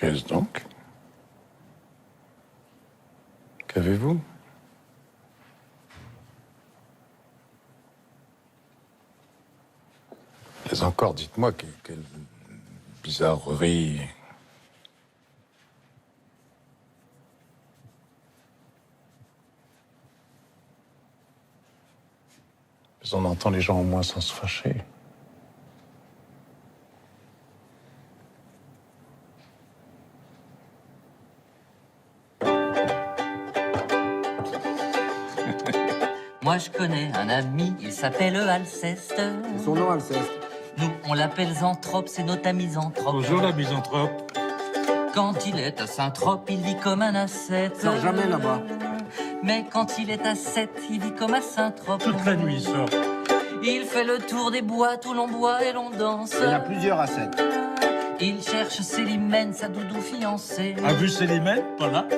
Qu'est-ce donc? Qu'avez-vous? Mais encore, dites-moi, quelle bizarrerie. Mais on entend les gens au moins sans se fâcher. Moi je connais un ami, il s'appelle Alceste. C'est son nom, Alceste. Nous, on l'appelle Zanthrope, c'est notre ami Zanthrope. Bonjour la misanthrope. Quand il est à Saint-Trope, il vit comme un ascète. Il sort jamais là-bas. Mais quand il est à 7, il vit comme à Saint-Trope. Toute la nuit, il sort. Il fait le tour des boîtes où l'on boit et l'on danse. Il y en a plusieurs Alceste. Il cherche Célimène, sa doudou fiancée. A vu Célimène? Pas là.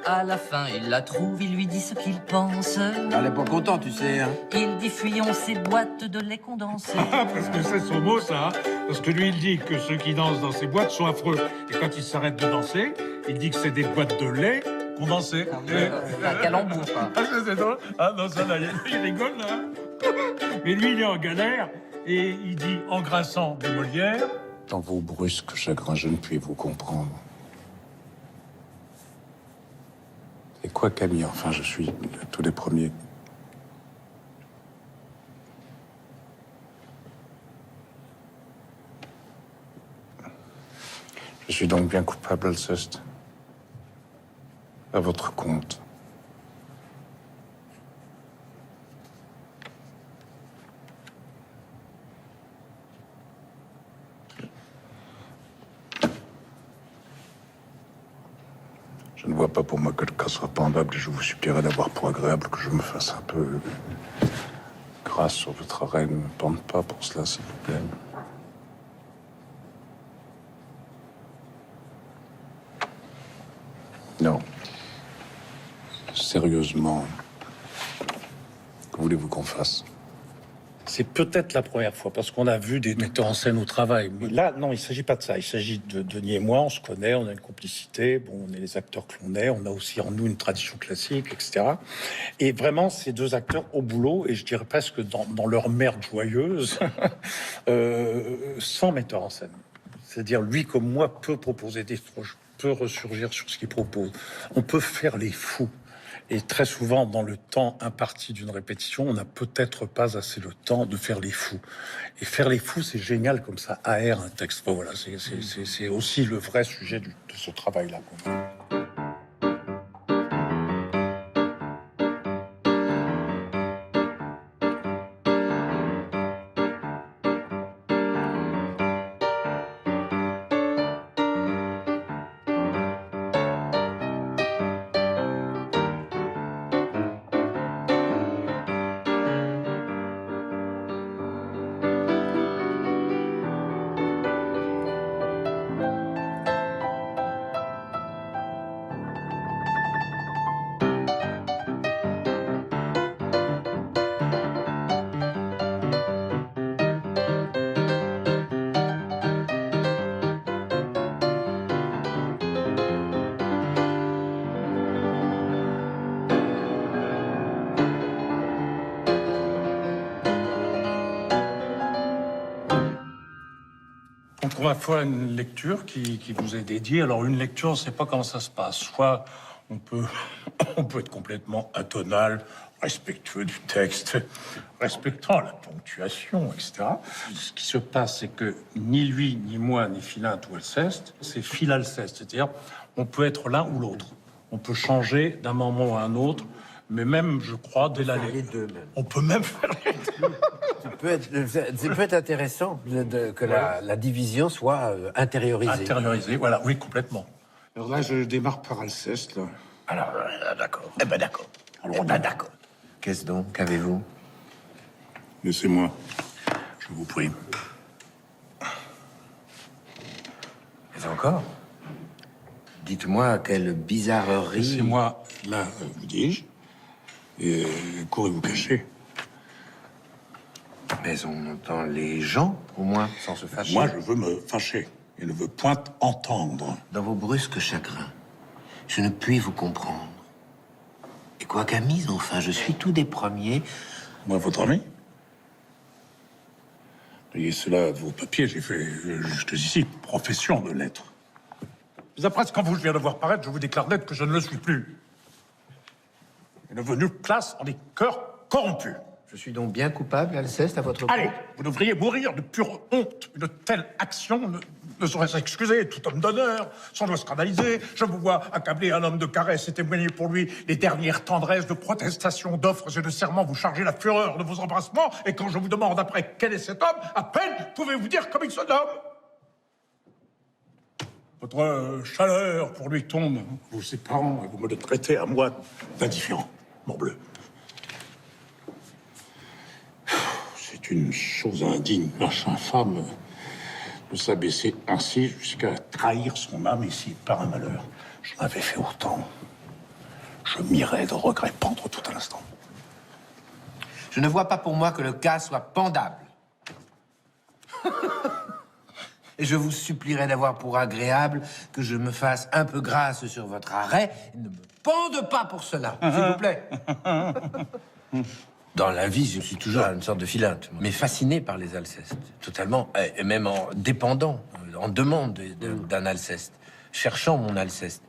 À la fin, il la trouve, il lui dit ce qu'il pense. Elle est pas contente, tu sais. Hein. Il dit fuyons ces boîtes de lait condensé. Ah, parce que c'est son mot, ça. Hein. Parce que lui, il dit que ceux qui dansent dans ces boîtes sont affreux. Et quand ils s'arrêtent de danser, il dit que c'est des boîtes de lait condensé. C'est un calembour, quoi. Ah, c'est drôle. Ah, non, ça, là, il rigole, là. Mais lui, il est en galère. Et il dit, en grinçant des Molières... Dans vos brusques chagrins, je ne puis vous comprendre. Et quoi, Camille? Enfin, je suis tous les premiers. Je suis donc bien coupable, Alceste. À votre compte. Je ne vois pas pour moi que le cas soit pendable et je vous supplierai d'avoir pour agréable que je me fasse un peu grâce sur votre arène. Ne pende pas pour cela, s'il vous plaît. Non. Sérieusement, que voulez-vous qu'on fasse? C'est peut-être la première fois, parce qu'on a vu des metteurs en scène au travail. Mais là, non, il ne s'agit pas de ça. Il s'agit de Denis et moi, on se connaît, on a une complicité, bon, on est les acteurs que l'on est, on a aussi en nous une tradition classique, etc. Et vraiment, ces deux acteurs au boulot, et je dirais presque dans leur merde joyeuse, sans metteur en scène. C'est-à-dire, lui comme moi peut proposer des choses, peut ressurgir sur ce qu'il propose. On peut faire les fous. Et très souvent, dans le temps imparti d'une répétition, on n'a peut-être pas assez le temps de faire les fous. Et faire les fous, c'est génial, comme ça aère un texte. Bon, voilà, c'est aussi le vrai sujet de ce travail-là. Donc on va faire une lecture qui vous est dédiée. Alors une lecture, on ne sait pas comment ça se passe. Soit on peut être complètement atonal, respectueux du texte, respectant la ponctuation, etc. Ce qui se passe, c'est que ni lui, ni moi, ni Philinte ou Alceste, c'est Phil-Alceste. C'est-à-dire, on peut être l'un ou l'autre. On peut changer d'un moment à un autre, mais même, je crois, dès la Les deux, même. on peut même faire les deux. Ça peut être intéressant que la division soit intériorisée. Intériorisé, voilà, oui, complètement. Alors là, je démarre par Alceste, là. Alors, d'accord. Eh ben d'accord. Eh ben d'accord. Qu'est-ce donc? Qu'avez-vous? Laissez-moi, je vous prie. Mais encore? Dites-moi quelle bizarrerie... Laissez-moi, là, vous dis-je, et courez vous cacher. Mais on entend les gens, au moins, sans se fâcher. Moi, je veux me fâcher. et ne veut point entendre. Dans vos brusques chagrins, je ne puis vous comprendre. Et quoi qu'amis, enfin, je suis tout des premiers. Moi, votre ami? Ayez cela de vos papiers, j'ai fait, je ici, profession de l'être. Mais après ce qu'en vous je viens de voir paraître, je vous déclare net que je ne le suis plus. Et ne veut nulle place en des cœurs corrompus. Je suis donc bien coupable, Alceste, à votre goût. Allez, vous devriez mourir de pure honte. Une telle action ne saurait s'excuser. Tout homme d'honneur s'en doit scandaliser. Je vous vois accabler un homme de caresses et témoigner pour lui les dernières tendresses de protestations, d'offres et de serments. Vous chargez la fureur de vos embrassements. Et quand je vous demande après quel est cet homme, à peine pouvez-vous dire comme il se nomme. Votre chaleur pour lui tombe, vous séparant, et vous me le traitez à moi d'indifférent. Morbleu. C'est une chose indigne, lâche infâme, de s'abaisser ainsi jusqu'à trahir son âme ici par un malheur. J'en avais fait autant. Je m'irais de regret pendre tout à l'instant. Je ne vois pas pour moi que le cas soit pendable. Et je vous supplierai d'avoir pour agréable que je me fasse un peu grâce sur votre arrêt et ne me pende pas pour cela, s'il vous plaît. Dans la vie, je suis toujours une sorte de filinte, mais fasciné par les Alcestes, totalement, et même en dépendant, en demande d'un Alceste, cherchant mon Alceste.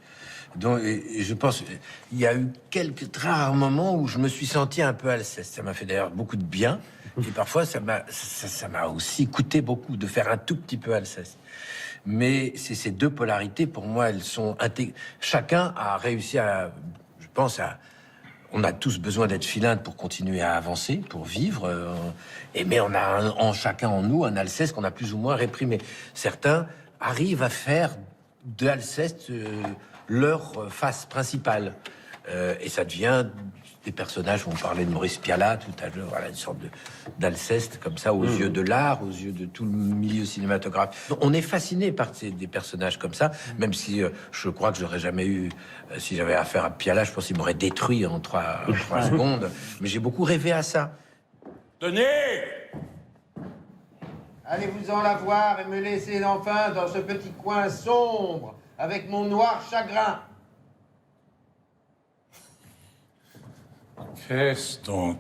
Donc, et je pense, il y a eu quelques très rares moments où je me suis senti un peu Alceste. Ça m'a fait d'ailleurs beaucoup de bien, et parfois ça m'a aussi coûté beaucoup de faire un tout petit peu Alceste. Mais ces deux polarités, pour moi, elles sont intégrées. Chacun a réussi à, je pense, on a tous besoin d'être filintes pour continuer à avancer, pour vivre. Mais on a chacun en nous un Alceste qu'on a plus ou moins réprimé. Certains arrivent à faire de Alceste leur face principale. Et ça devient des personnages, on parlait de Maurice Pialat tout à l'heure, voilà, une sorte d'Alceste comme ça, aux yeux de l'art, aux yeux de tout le milieu cinématographique. Donc, on est fasciné par des personnages comme ça, même si je crois que j'aurais jamais eu, si j'avais affaire à Pialat, je pense qu'il m'aurait détruit en 3 secondes. Mais j'ai beaucoup rêvé à ça. Denis! Allez-vous-en la voir et me laisser enfin dans ce petit coin sombre avec mon noir chagrin. Qu'est-ce donc?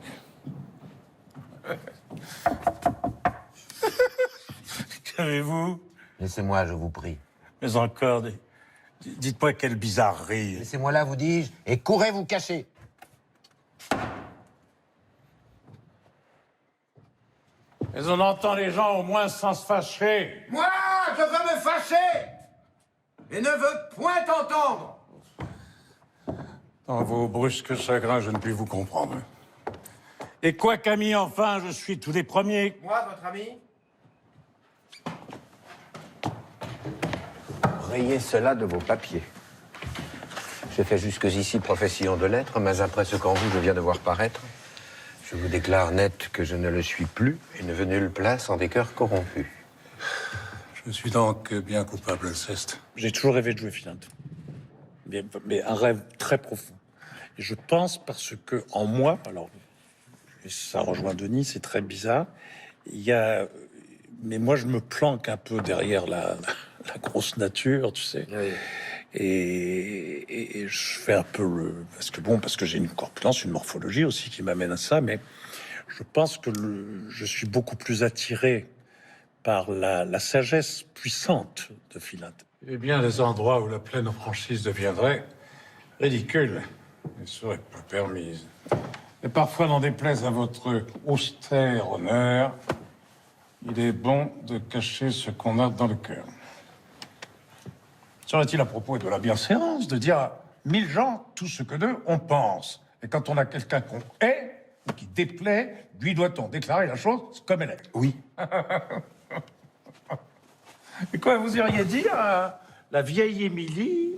Qu'avez-vous? Laissez-moi, je vous prie. Mais encore, dites-moi quelle bizarrerie. Laissez-moi là, vous dis-je, et courez vous cacher. Mais on entend les gens au moins sans se fâcher. Moi, je veux me fâcher et ne veux point entendre. Dans vos brusques chagrins, je ne puis vous comprendre. Et quoi qu'ami, enfin, je suis tous les premiers. Moi, votre ami? Rayez cela de vos papiers. J'ai fait jusqu'ici profession de lettres, mais après ce qu'en vous je viens de voir paraître, je vous déclare net que je ne le suis plus et ne veux nulle place en des cœurs corrompus. Je suis donc bien coupable, Alceste. J'ai toujours rêvé de jouer Philinte. Mais un rêve très profond. Et je pense parce que en moi, alors, ça rejoint Denis, c'est très bizarre, il y a... Mais moi, je me planque un peu derrière la grosse nature, tu sais. Oui. Et je fais un peu le... Parce que j'ai une corpulence, une morphologie aussi qui m'amène à ça, mais je pense que je suis beaucoup plus attiré par la sagesse puissante de Philinte. Il y a bien des endroits où la pleine franchise deviendrait ridicule et serait pas permise. Et parfois, n'en déplaise à votre austère honneur, il est bon de cacher ce qu'on a dans le cœur. Serait-il à propos de la bienséance de dire à 1000 gens tout ce que d'eux on pense? Et quand on a quelqu'un qu'on hait ou qui déplaît, lui doit-on déclarer la chose comme elle est? Oui. Et quoi, vous iriez dire à la vieille Émilie,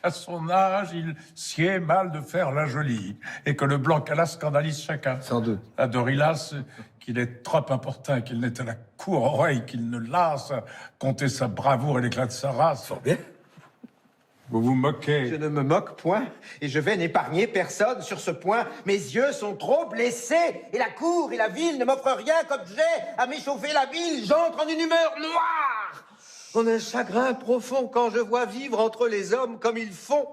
à son âge, il sied mal de faire la jolie, et que le blanc qu'elle a scandalise chacun. Sans doute. À Dorilas, qu'il est trop important, qu'il n'est à la cour oreille, qu'il ne lasse à compter sa bravoure et l'éclat de sa race. Fort bien. Vous vous moquez. Je ne me moque point, et je vais n'épargner personne sur ce point. Mes yeux sont trop blessés, et la cour et la ville ne m'offrent rien qu'objet à m'échauffer la bile. J'entre en une humeur noire. On a un chagrin profond quand je vois vivre entre les hommes comme ils font.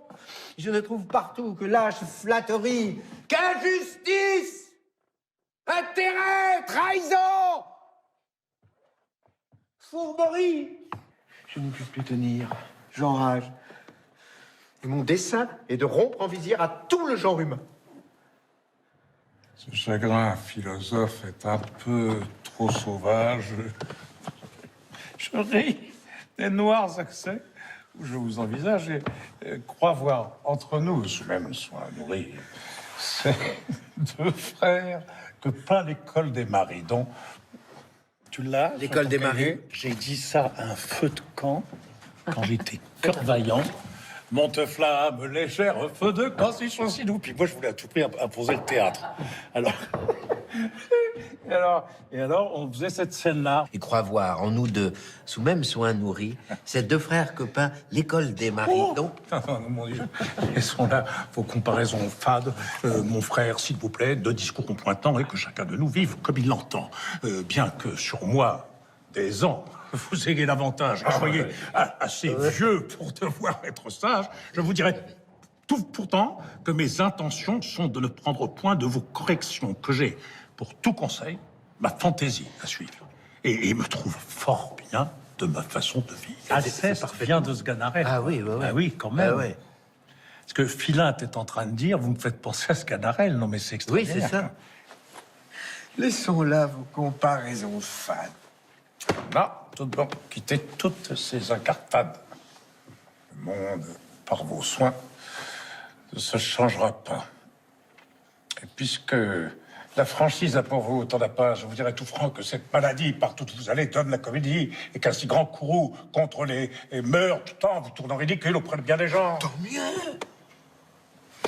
Je ne trouve partout que lâche flatterie, qu'injustice, intérêt, trahison, fourberie. Je ne puis plus tenir. J'enrage. Et mon dessein est de rompre en visière à tout le genre humain. Ce chagrin philosophe est un peu trop sauvage. Je ris des noirs accès où je vous envisage et crois voir entre nous, sous même soin nourri, ces deux frères que peint l'école des maris, dont tu l'as. L'école des maris. J'ai dit ça à un feu de camp quand j'étais cœur vaillant. Monteflamme, légère, feu de camp, si choisi nous. Puis moi, je voulais à tout prix imposer le théâtre. Alors, et alors, on faisait cette scène-là. Et crois voir en nous deux, sous même soin nourri, ces deux frères que peint l'école des maris. Oh Donc, non, mon Dieu, laissons là vos comparaisons fades. Mon frère, s'il vous plaît, deux discours en pointant et que chacun de nous vive comme il l'entend. Bien que sur moi, des ans, vous ayez l'avantage, et soyez assez vieux pour devoir être sage, je vous dirais tout pourtant que mes intentions sont de ne prendre point de vos corrections, que j'ai, pour tout conseil, ma fantaisie à suivre. Et me trouve fort bien de ma façon de vivre. Alceste vient de Sganarelle. ah oui, ouais, ouais. Ah oui, quand même. Ah ouais. Ce que Philinte est en train de dire, vous me faites penser à Sganarelle. Non, mais c'est Oui, extraordinaire. c'est ça. Laissons là vos comparaisons fades. Là, tout bon, quittez toutes ces incartades. Le monde, par vos soins, ne se changera pas. Et puisque la franchise a pour vous autant d'appât, je vous dirais tout franc que cette maladie, partout où vous allez, donne la comédie, et qu'un si grand courroux contre les mœurs, tout le temps, vous tournant ridicule auprès de bien des gens. Tant mieux.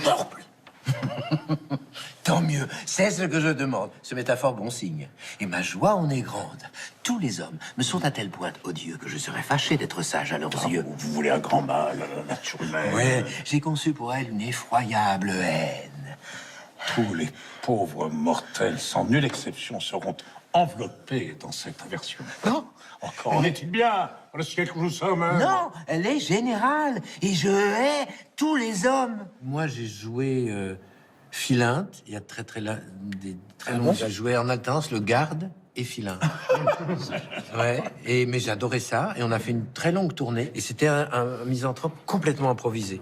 Morble. Tant mieux, c'est ce que je demande. Ce métaphore, bon signe. Et ma joie en est grande. Tous les hommes me sont à tel point odieux que je serais fâché d'être sage à leurs yeux. Vous voulez un grand mal à la nature humaine. Ouais, j'ai conçu pour elle une effroyable haine. Tous les pauvres mortels, sans nulle exception, seront enveloppés dans cette aversion. Non, Encore en est-il bien, dans le siècle où nous sommes. Hein. non, elle est générale. Et je hais tous les hommes. Moi, j'ai joué Philinte. Il y a très longtemps. J'ai joué en alternance le garde et Philinte. Ouais, mais j'adorais ça. Et on a fait une très longue tournée. Et c'était un misanthrope complètement improvisé.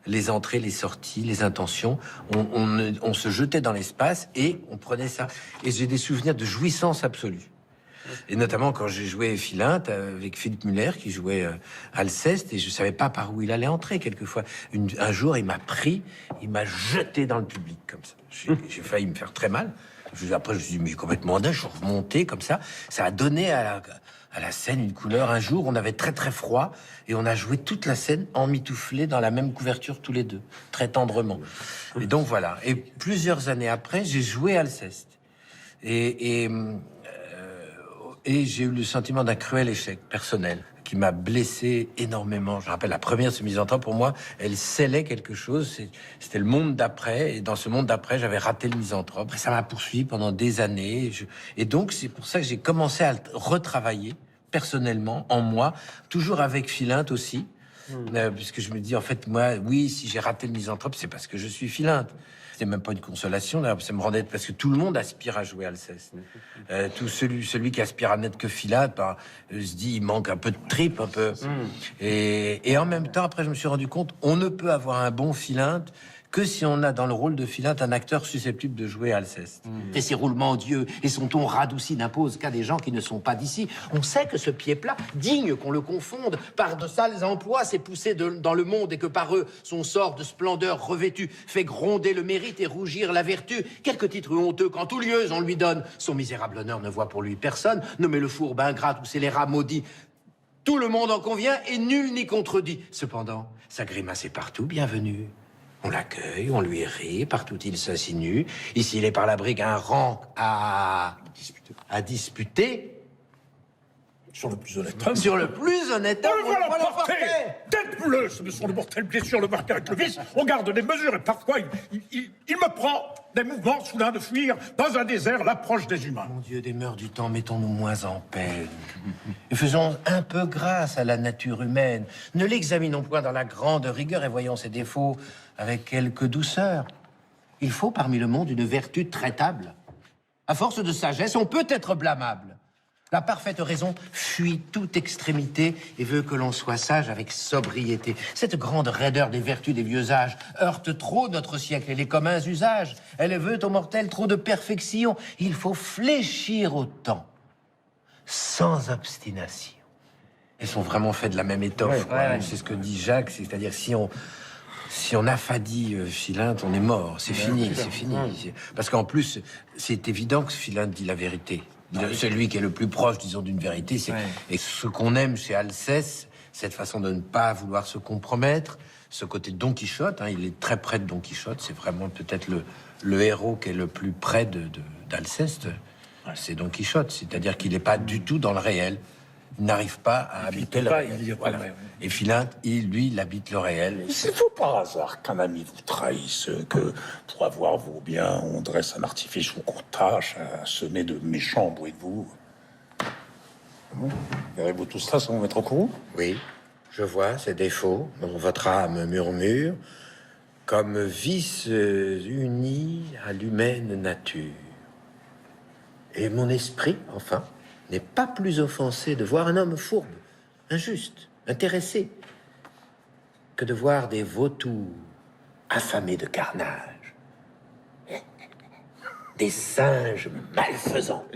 Les entrées, les sorties, les intentions, on se jetait dans l'espace et on prenait ça. Et j'ai des souvenirs de jouissance absolue. Et notamment quand j'ai joué Philinte avec Philippe Muller qui jouait Alceste et je savais pas par où il allait entrer quelquefois. Un jour, il m'a pris, il m'a jeté dans le public comme ça. J'ai failli me faire très mal. Après, je me suis dit, mais complètement dingue, je suis remonté comme ça. Ça a donné à la scène une couleur. Un jour, on avait très très froid et on a joué toute la scène emmitouflés dans la même couverture tous les deux, très tendrement. Et donc voilà. Et plusieurs années après, j'ai joué Alceste. Et j'ai eu le sentiment d'un cruel échec personnel qui m'a blessé énormément. Je me rappelle la première de ce misanthrope, pour moi, elle scellait quelque chose. C'était le monde d'après. Et dans ce monde d'après, j'avais raté le misanthrope. Et ça m'a poursuivi pendant des années. Et donc, c'est pour ça que j'ai commencé à retravailler personnellement, en moi, toujours avec Philinte aussi. Puisque je me dis, en fait, moi, oui, si j'ai raté le misanthrope, c'est parce que je suis Philinte. C'était même pas une consolation, d'ailleurs, ça me rendait... Parce que tout le monde aspire à jouer Alceste. Tout celui qui aspire à n'être que Philinte, se dit, il manque un peu de tripes, un peu. Et en même temps, après, je me suis rendu compte, on ne peut avoir un bon Philinte que si on a dans le rôle de Philinte un acteur susceptible de jouer Alceste. Et ses roulements d'yeux et son ton radouci n'imposent qu'à des gens qui ne sont pas d'ici. On sait que ce pied plat, digne qu'on le confonde par de sales emplois, s'est poussé dans le monde et que par eux, son sort de splendeur revêtu fait gronder le mérite et rougir la vertu. Quelques titres honteux quand tout lieuse on lui donne. Son misérable honneur ne voit pour lui personne. Nommé le fourbe ingrat ou scélérat maudit. Tout le monde en convient et nul n'y contredit. Cependant, sa grimace est partout bienvenue. On l'accueille, on lui rit, partout il s'insinue. Ici, il est par la brigue un rang à disputer. Sur le plus honnête homme. Sur le plus honnête homme, On le voit voilà porter tête bleue, ce ne sont de mortelles blessures, le marquer avec le vice. On garde des mesures et parfois il me prend des mouvements soudains de fuir dans un désert l'approche des humains. Mon Dieu, des mœurs du temps, mettons-nous moins en peine. Et faisons un peu grâce à la nature humaine. Ne l'examinons point dans la grande rigueur et voyons ses défauts avec quelque douceur. Il faut parmi le monde une vertu traitable. À force de sagesse, on peut être blâmable. La parfaite raison fuit toute extrémité et veut que l'on soit sage avec sobriété. Cette grande raideur des vertus des vieux âges heurte trop notre siècle et les communs usages. Elle veut aux mortels trop de perfection. Il faut fléchir au temps, sans obstination. Elles sont vraiment faites de la même étoffe. C'est ce que dit Jacques, c'est-à-dire si on affadit Philinte, on est mort. C'est fini, c'est fini. Parce qu'en plus, c'est évident que Philinte dit la vérité. Celui qui est le plus proche, disons, d'une vérité, c'est... Et ce qu'on aime chez Alceste, cette façon de ne pas vouloir se compromettre, ce côté Don Quichotte, hein, il est très près de Don Quichotte, c'est vraiment peut-être le héros qui est le plus près d'Alceste, c'est Don Quichotte, c'est-à-dire qu'il n'est pas du tout dans le réel. Il n'arrive pas à habiter le réel. Voilà. Et Philinte, lui, il habite le réel. C'est faux par hasard qu'un ami vous trahisse, que pour avoir vos biens, on dresse un artifice ou qu'on tâche à semer de méchants bruits de vous. Verrez-vous tout cela sans vous mettre au courant? Oui, je vois ces défauts dont votre âme murmure comme vices unis à l'humaine nature. Et mon esprit, enfin, n'est pas plus offensé de voir un homme fourbe, injuste, intéressé, que de voir des vautours affamés de carnage, des singes malfaisants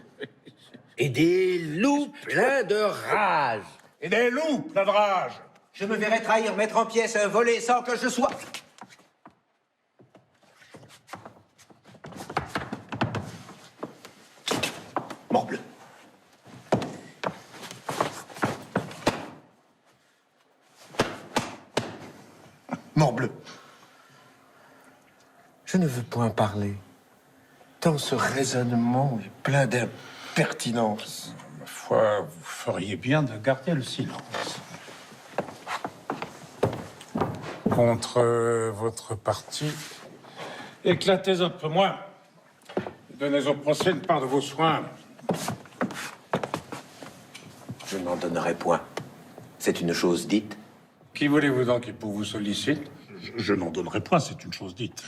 et des loups pleins de rage. Et des loups pleins de rage. Je me verrais trahir, mettre en pièces un volet sans que je sois... Morbleu. Morbleu. Je ne veux point parler, tant ce raisonnement est plein d'impertinence. Ma foi, vous feriez bien de garder le silence. Contre votre parti, éclatez un peu moins. Donnez au procès une part de vos soins. Je n'en donnerai point. C'est une chose dite. Qui voulez-vous donc qui pour vous sollicite? Je n'en donnerai point, c'est une chose dite.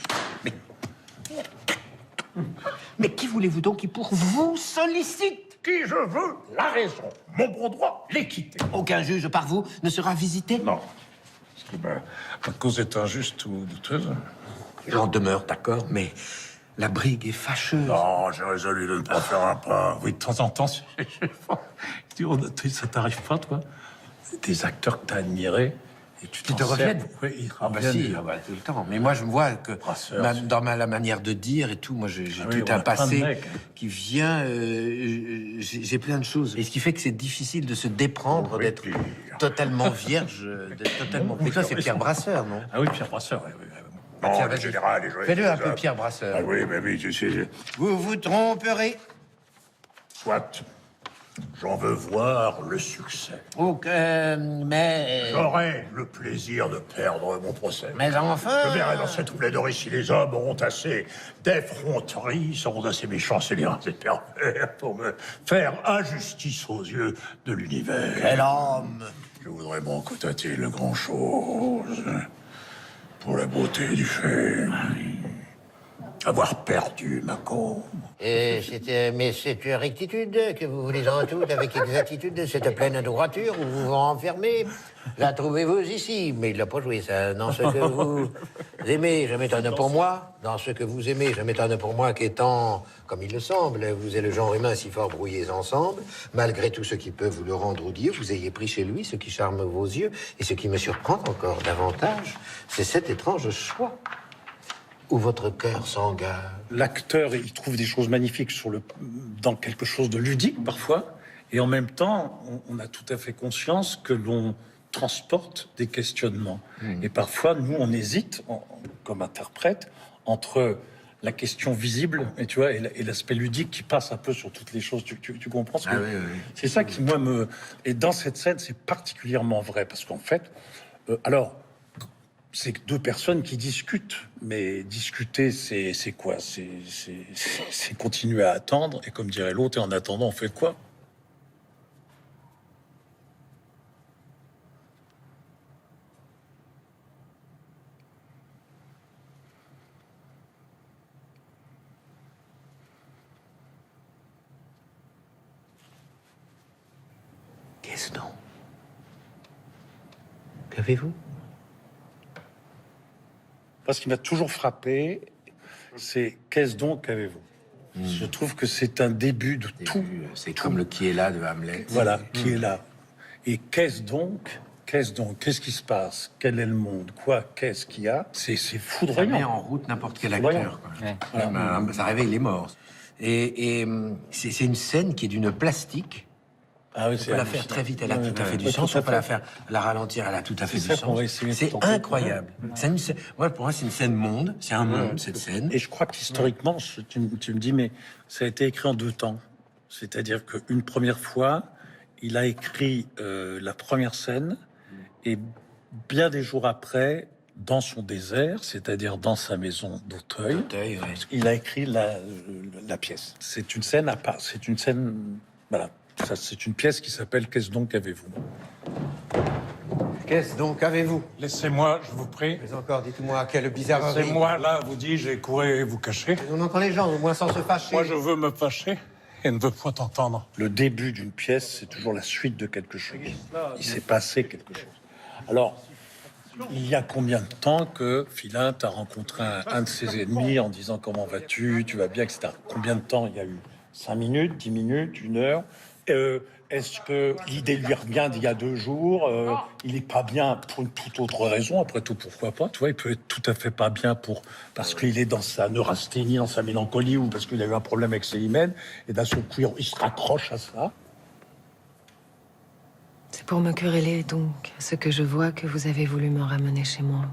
Mais qui voulez-vous donc qui pour vous sollicite? Qui je veux, la raison, mon bon droit, l'équité. Aucun juge par vous ne sera visité? Non. Parce que ma cause est injuste ou douteuse. J'en demeure d'accord, mais la brigue est fâcheuse. Non, j'ai résolu de ne pas faire un pas. Oui, de temps en temps, ça t'arrive pas, toi? Des acteurs que t'as admirés. Et tu Qui te reviennent? Oui, ils Ah bah reviennent. si, tout le temps. Mais moi, je me vois que dans la manière de dire et tout, moi, j'ai oui, tout on un a plein de passé mecs. qui vient... j'ai plein de choses. Et ce qui fait que c'est difficile de se déprendre, Oui, d'être puis- totalement vierge, d'être totalement... Mais toi, c'est Pierre Brasseur, non? Ah oui, Pierre Brasseur, oui. Non, Tiens, le vas-y. général est joué. Fais-le un peu, Pierre Brasseur. Ah oui, mais oui, je sais. Vous vous tromperez. Soit. J'en veux voir le succès. Mais J'aurai le plaisir de perdre mon procès. Mais enfin... Je verrai dans cette oubli d'or ici, les hommes auront assez d'effronterie, seront assez méchants, seigneurs et pervers, pour me faire injustice aux yeux de l'univers. Quel homme! Je voudrais bon constater le grand chose pour la beauté du fait. Avoir perdu ma cause. Mais c'est une rectitude que vous voulez en tout avec exactitude, cette pleine droiture où vous vous enfermez. La trouvez-vous ici? Mais il l'a pas joué, ça. Dans ce que vous aimez, je m'étonne pour moi. Dans ce que vous aimez, je m'étonne pour moi qu'étant, comme il le semble, vous et le genre humain si fort brouillés ensemble, malgré tout ce qui peut vous le rendre odieux, vous ayez pris chez lui ce qui charme vos yeux. Et ce qui me surprend encore davantage, c'est cet étrange choix où votre cœur s'engage. L'acteur, il trouve des choses magnifiques dans quelque chose de ludique parfois, et en même temps, on a tout à fait conscience que l'on transporte des questionnements. Et parfois, nous, on hésite, comme interprète, entre la question visible, et tu vois, et l'aspect ludique qui passe un peu sur toutes les choses. Tu comprends ce que... C'est ça qui, moi, me... Et dans cette scène, c'est particulièrement vrai, parce qu'en fait, alors, c'est deux personnes qui discutent, mais discuter, c'est quoi? C'est continuer à attendre, et comme dirait l'autre, et en attendant, on fait quoi? Qu'est-ce donc? Qu'avez-vous? Ce qui m'a toujours frappé, c'est qu'est-ce donc qu'avez-vous? Je trouve que c'est un début de tout. C'est comme le qui est là de Hamlet. Voilà, qui est là. Et qu'est-ce donc? Qu'est-ce qui se passe? Quel est le monde? Quoi? Qu'est-ce qu'il y a? C'est Ça met foudroyant. en route n'importe quel Foudroyant. acteur. Quoi. Ça réveille les morts. Et c'est une scène qui est d'une plastique. Ah oui, On peut la faire très vite, elle a tout à fait du Ouais, sens. tout à On peut fait. la faire, la ralentir, elle a tout à fait C'est du ça qu'on va sens. essayer de C'est tenter. incroyable. C'est une scène- ouais, pour moi, c'est une scène monde. C'est un monde, cette scène. Et je crois qu'historiquement, tu me dis, mais ça a été écrit en 2 temps. C'est-à-dire qu'une première fois, il a écrit la première scène, et bien des jours après, dans son désert, c'est-à-dire dans sa maison d'Auteuil, Auteuil, ouais. il a écrit la pièce. C'est une scène à part. C'est une scène, voilà. Ça, c'est une pièce qui s'appelle Qu'est-ce donc avez-vous? Qu'est-ce donc avez-vous? Laissez-moi, je vous prie. Mais encore, dites-moi, quelle bizarrerie. Laissez-moi, là, vous dis, j'ai couru vous cacher. On entend les gens, au moins sans se fâcher. Moi, je veux me fâcher et ne veux point entendre. Le début d'une pièce, c'est toujours la suite de quelque chose. Il s'est passé quelque chose. Alors, il y a combien de temps que Philinte a rencontré un de ses ennemis en disant comment vas-tu, tu vas bien, etc. Combien de temps il y a eu? 5 minutes, 10 minutes, 1 heure? Est-ce que l'idée lui revient d'il y a 2 jours? Il est pas bien pour une toute autre raison. Après tout, pourquoi pas? Tu vois, il peut être tout à fait pas bien parce qu'il est dans sa neurasthénie, dans sa mélancolie, ou parce qu'il a eu un problème avec ses hymens. Et d'un seul coup, il se raccroche à ça. C'est pour me quereller, donc, ce que je vois que vous avez voulu me ramener chez moi.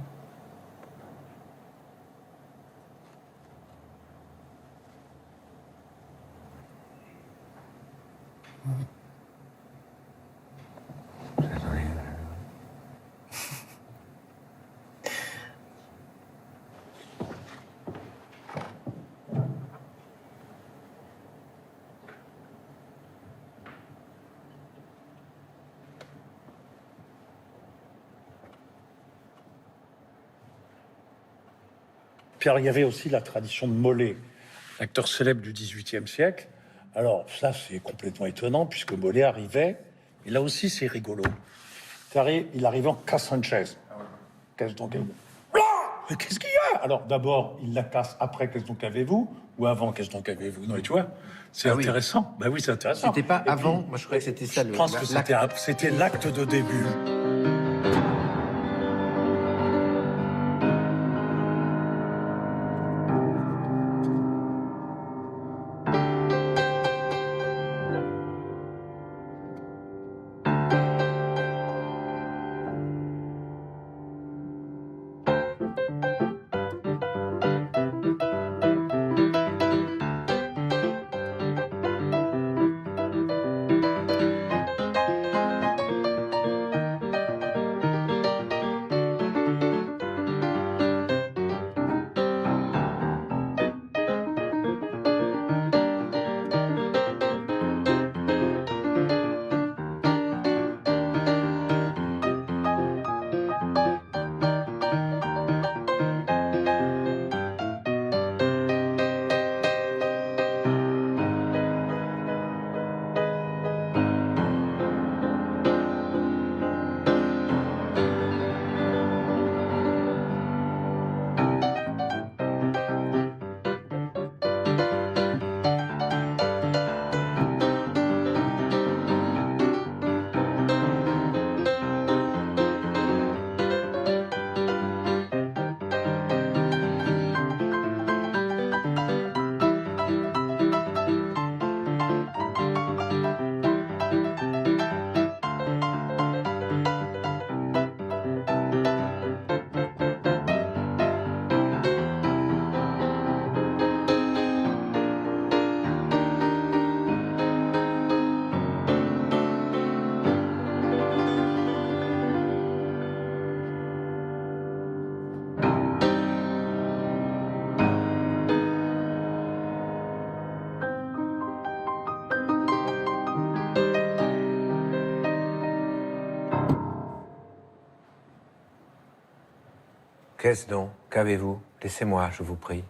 Puis alors, il y avait aussi la tradition de Molé, acteur célèbre du XVIIIe siècle. Alors ça, c'est complètement étonnant, puisque Molé arrivait, et là aussi, c'est rigolo. Il arrivait en cassant une chaise. Qu'est-ce donc avez-vous? Mais qu'est-ce qu'il y a? Alors d'abord, il la casse après, qu'est-ce donc avez-vous? Ou avant, qu'est-ce donc avez-vous? Non, mais tu vois, c'est intéressant. Bah oui, c'est intéressant. C'était pas Et avant. puis, Moi, je croyais que c'était ça. je pense que c'était l'acte de début. Qu'est-ce donc? Qu'avez-vous? Laissez-moi, je vous prie.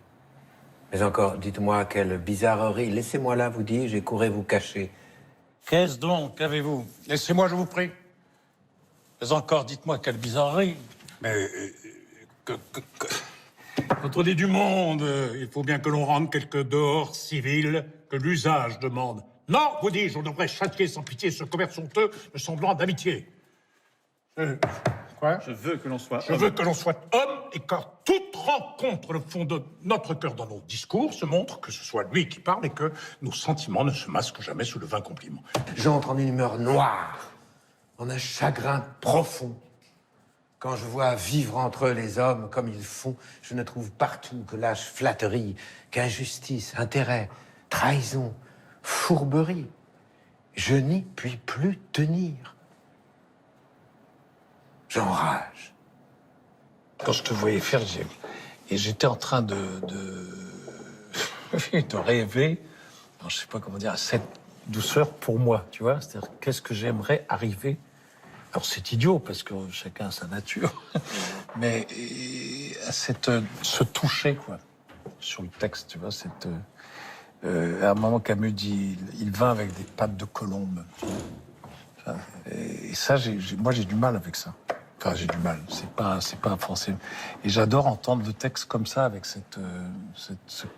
Mais encore, dites-moi quelle bizarrerie. Laissez-moi là, vous dis, j'ai couru vous cacher. Qu'est-ce donc? Qu'avez-vous? Laissez-moi, je vous prie. Mais encore, dites-moi quelle bizarrerie. Mais quand on est du monde, il faut bien que l'on rende quelques dehors civils que l'usage demande. Non, vous dis-je, on devrait châtier sans pitié ce commerce honteux de semblant d'amitié. Quoi? Je veux que l'on soit Je veux que l'on soit homme et que toute rencontre le fond de notre cœur dans nos discours se montre que ce soit lui qui parle et que nos sentiments ne se masquent jamais sous le vain compliment. J'entre en une humeur noire, en un chagrin profond. Quand je vois vivre entre eux les hommes comme ils font, je ne trouve partout que lâche flatterie, qu'injustice, intérêt, trahison, fourberie. Je n'y puis plus tenir. J'enrage. Quand je te voyais faire, j'étais en train de rêver, alors, je sais pas comment dire, à cette douceur pour moi, tu vois. C'est-à-dire, qu'est-ce que j'aimerais arriver. Alors, c'est idiot, parce que chacun a sa nature, mais à ce toucher, quoi, sur le texte, tu vois, à un moment, Camus dit, il vint avec des pattes de colombe. Enfin, et ça, moi, j'ai du mal avec ça. Enfin, j'ai du mal. C'est pas français. Et j'adore entendre le texte comme ça, avec ce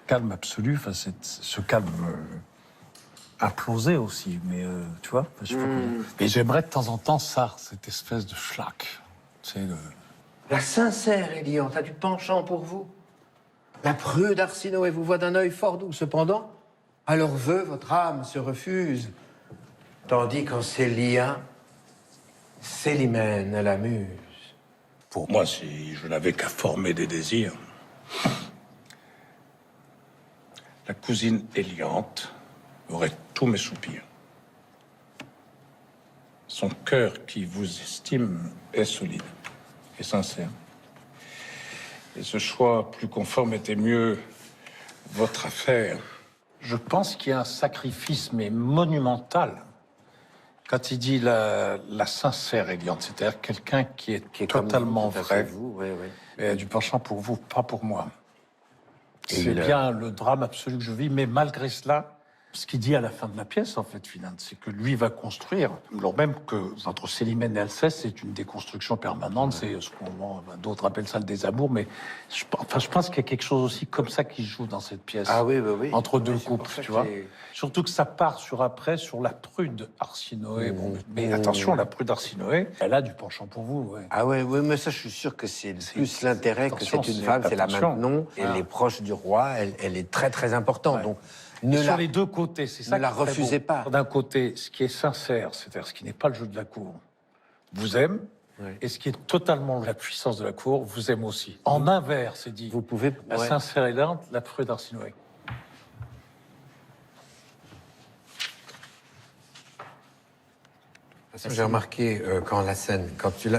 calme absolu, enfin, ce calme implosé aussi. Mais tu vois, je sais pas comment. Et j'aimerais de temps en temps ça, cette espèce de schlack. Tu sais, La sincère Eliante a du penchant pour vous. La prude Arsinoé vous voit d'un œil fort doux. Cependant, à leurs vœux, votre âme se refuse. Tandis qu'en Célia, Célimène l'amuse. pour moi, si je n'avais qu'à former des désirs, la cousine Eliante aurait tous mes soupirs. Son cœur qui vous estime est solide et sincère. Et ce choix plus conforme était mieux votre affaire. Je pense qu'il y a un sacrifice, mais monumental, quand il dit la sincère Eliante, c'est-à-dire quelqu'un qui est totalement vrai, et a du penchant pour vous, pas pour moi. C'est bien le drame absolu que je vis, mais malgré cela, ce qu'il dit à la fin de la pièce, en fait, finalement, c'est que lui va construire, alors même que entre Célimène et Alceste, c'est une déconstruction permanente, c'est ce qu'on, d'autres appellent ça le désamour, mais je pense qu'il y a quelque chose aussi comme ça qui joue dans cette pièce. Ah oui, oui, oui. Entre deux couples, tu vois. Surtout que ça part sur la prude Arsinoé. Bon, mais attention, la prude Arsinoé, elle a du penchant pour vous. Ouais. Ah ouais, oui, mais ça, je suis sûr que c'est plus l'intérêt que c'est une femme, c'est la Maintenon. Elle est proche du roi, elle est très, très importante. Ouais. Donc, sur les deux côtés, c'est ça. Ne la refusez pas. D'un côté, ce qui est sincère, c'est-à-dire ce qui n'est pas le jeu de la cour, vous aime. Oui. Et ce qui est totalement la puissance de la cour, vous aime aussi. En inverse, c'est dit. Vous pouvez. La sincère Eliante, la prude Arsinoé. J'ai remarqué quand la scène,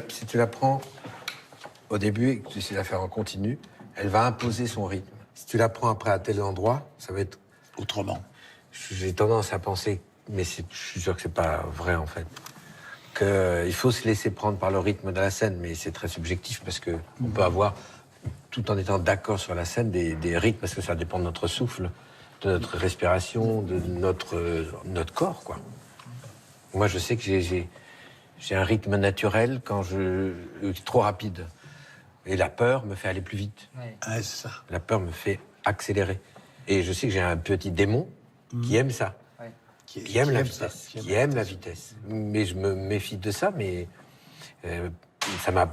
si tu la prends au début et que tu essaies de la faire en continu, elle va imposer son rythme. Si tu la prends après à tel endroit, ça va être autrement. J'ai tendance à penser, mais je suis sûr que c'est pas vrai en fait, qu'il faut se laisser prendre par le rythme de la scène, mais c'est très subjectif parce que on peut avoir, tout en étant d'accord sur la scène, des rythmes parce que ça dépend de notre souffle, de notre respiration, de notre corps, quoi. Moi, je sais que j'ai un rythme naturel quand trop rapide. Et la peur me fait aller plus vite. Ouais. Ah, c'est ça. La peur me fait accélérer. Et je sais que j'ai un petit démon qui aime ça. Ouais. Qui aime la vitesse. Mais je me méfie de ça, mais ça m'a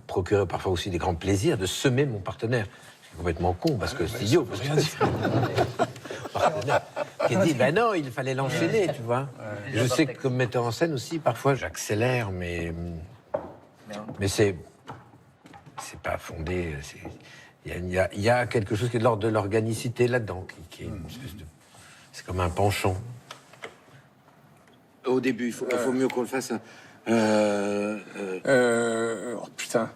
procuré parfois aussi des grands plaisirs de semer mon partenaire. C'est complètement con, parce que c'est idiot. Parce que partenaire qui dit, ben non, il fallait l'enchaîner, tu vois. Je sais que comme metteur en scène aussi, parfois j'accélère, mais c'est pas fondé. Il y a quelque chose qui est de l'ordre de l'organicité là-dedans, qui est une espèce de... C'est comme un penchant. Au début, il faut mieux qu'on le fasse. Oh putain.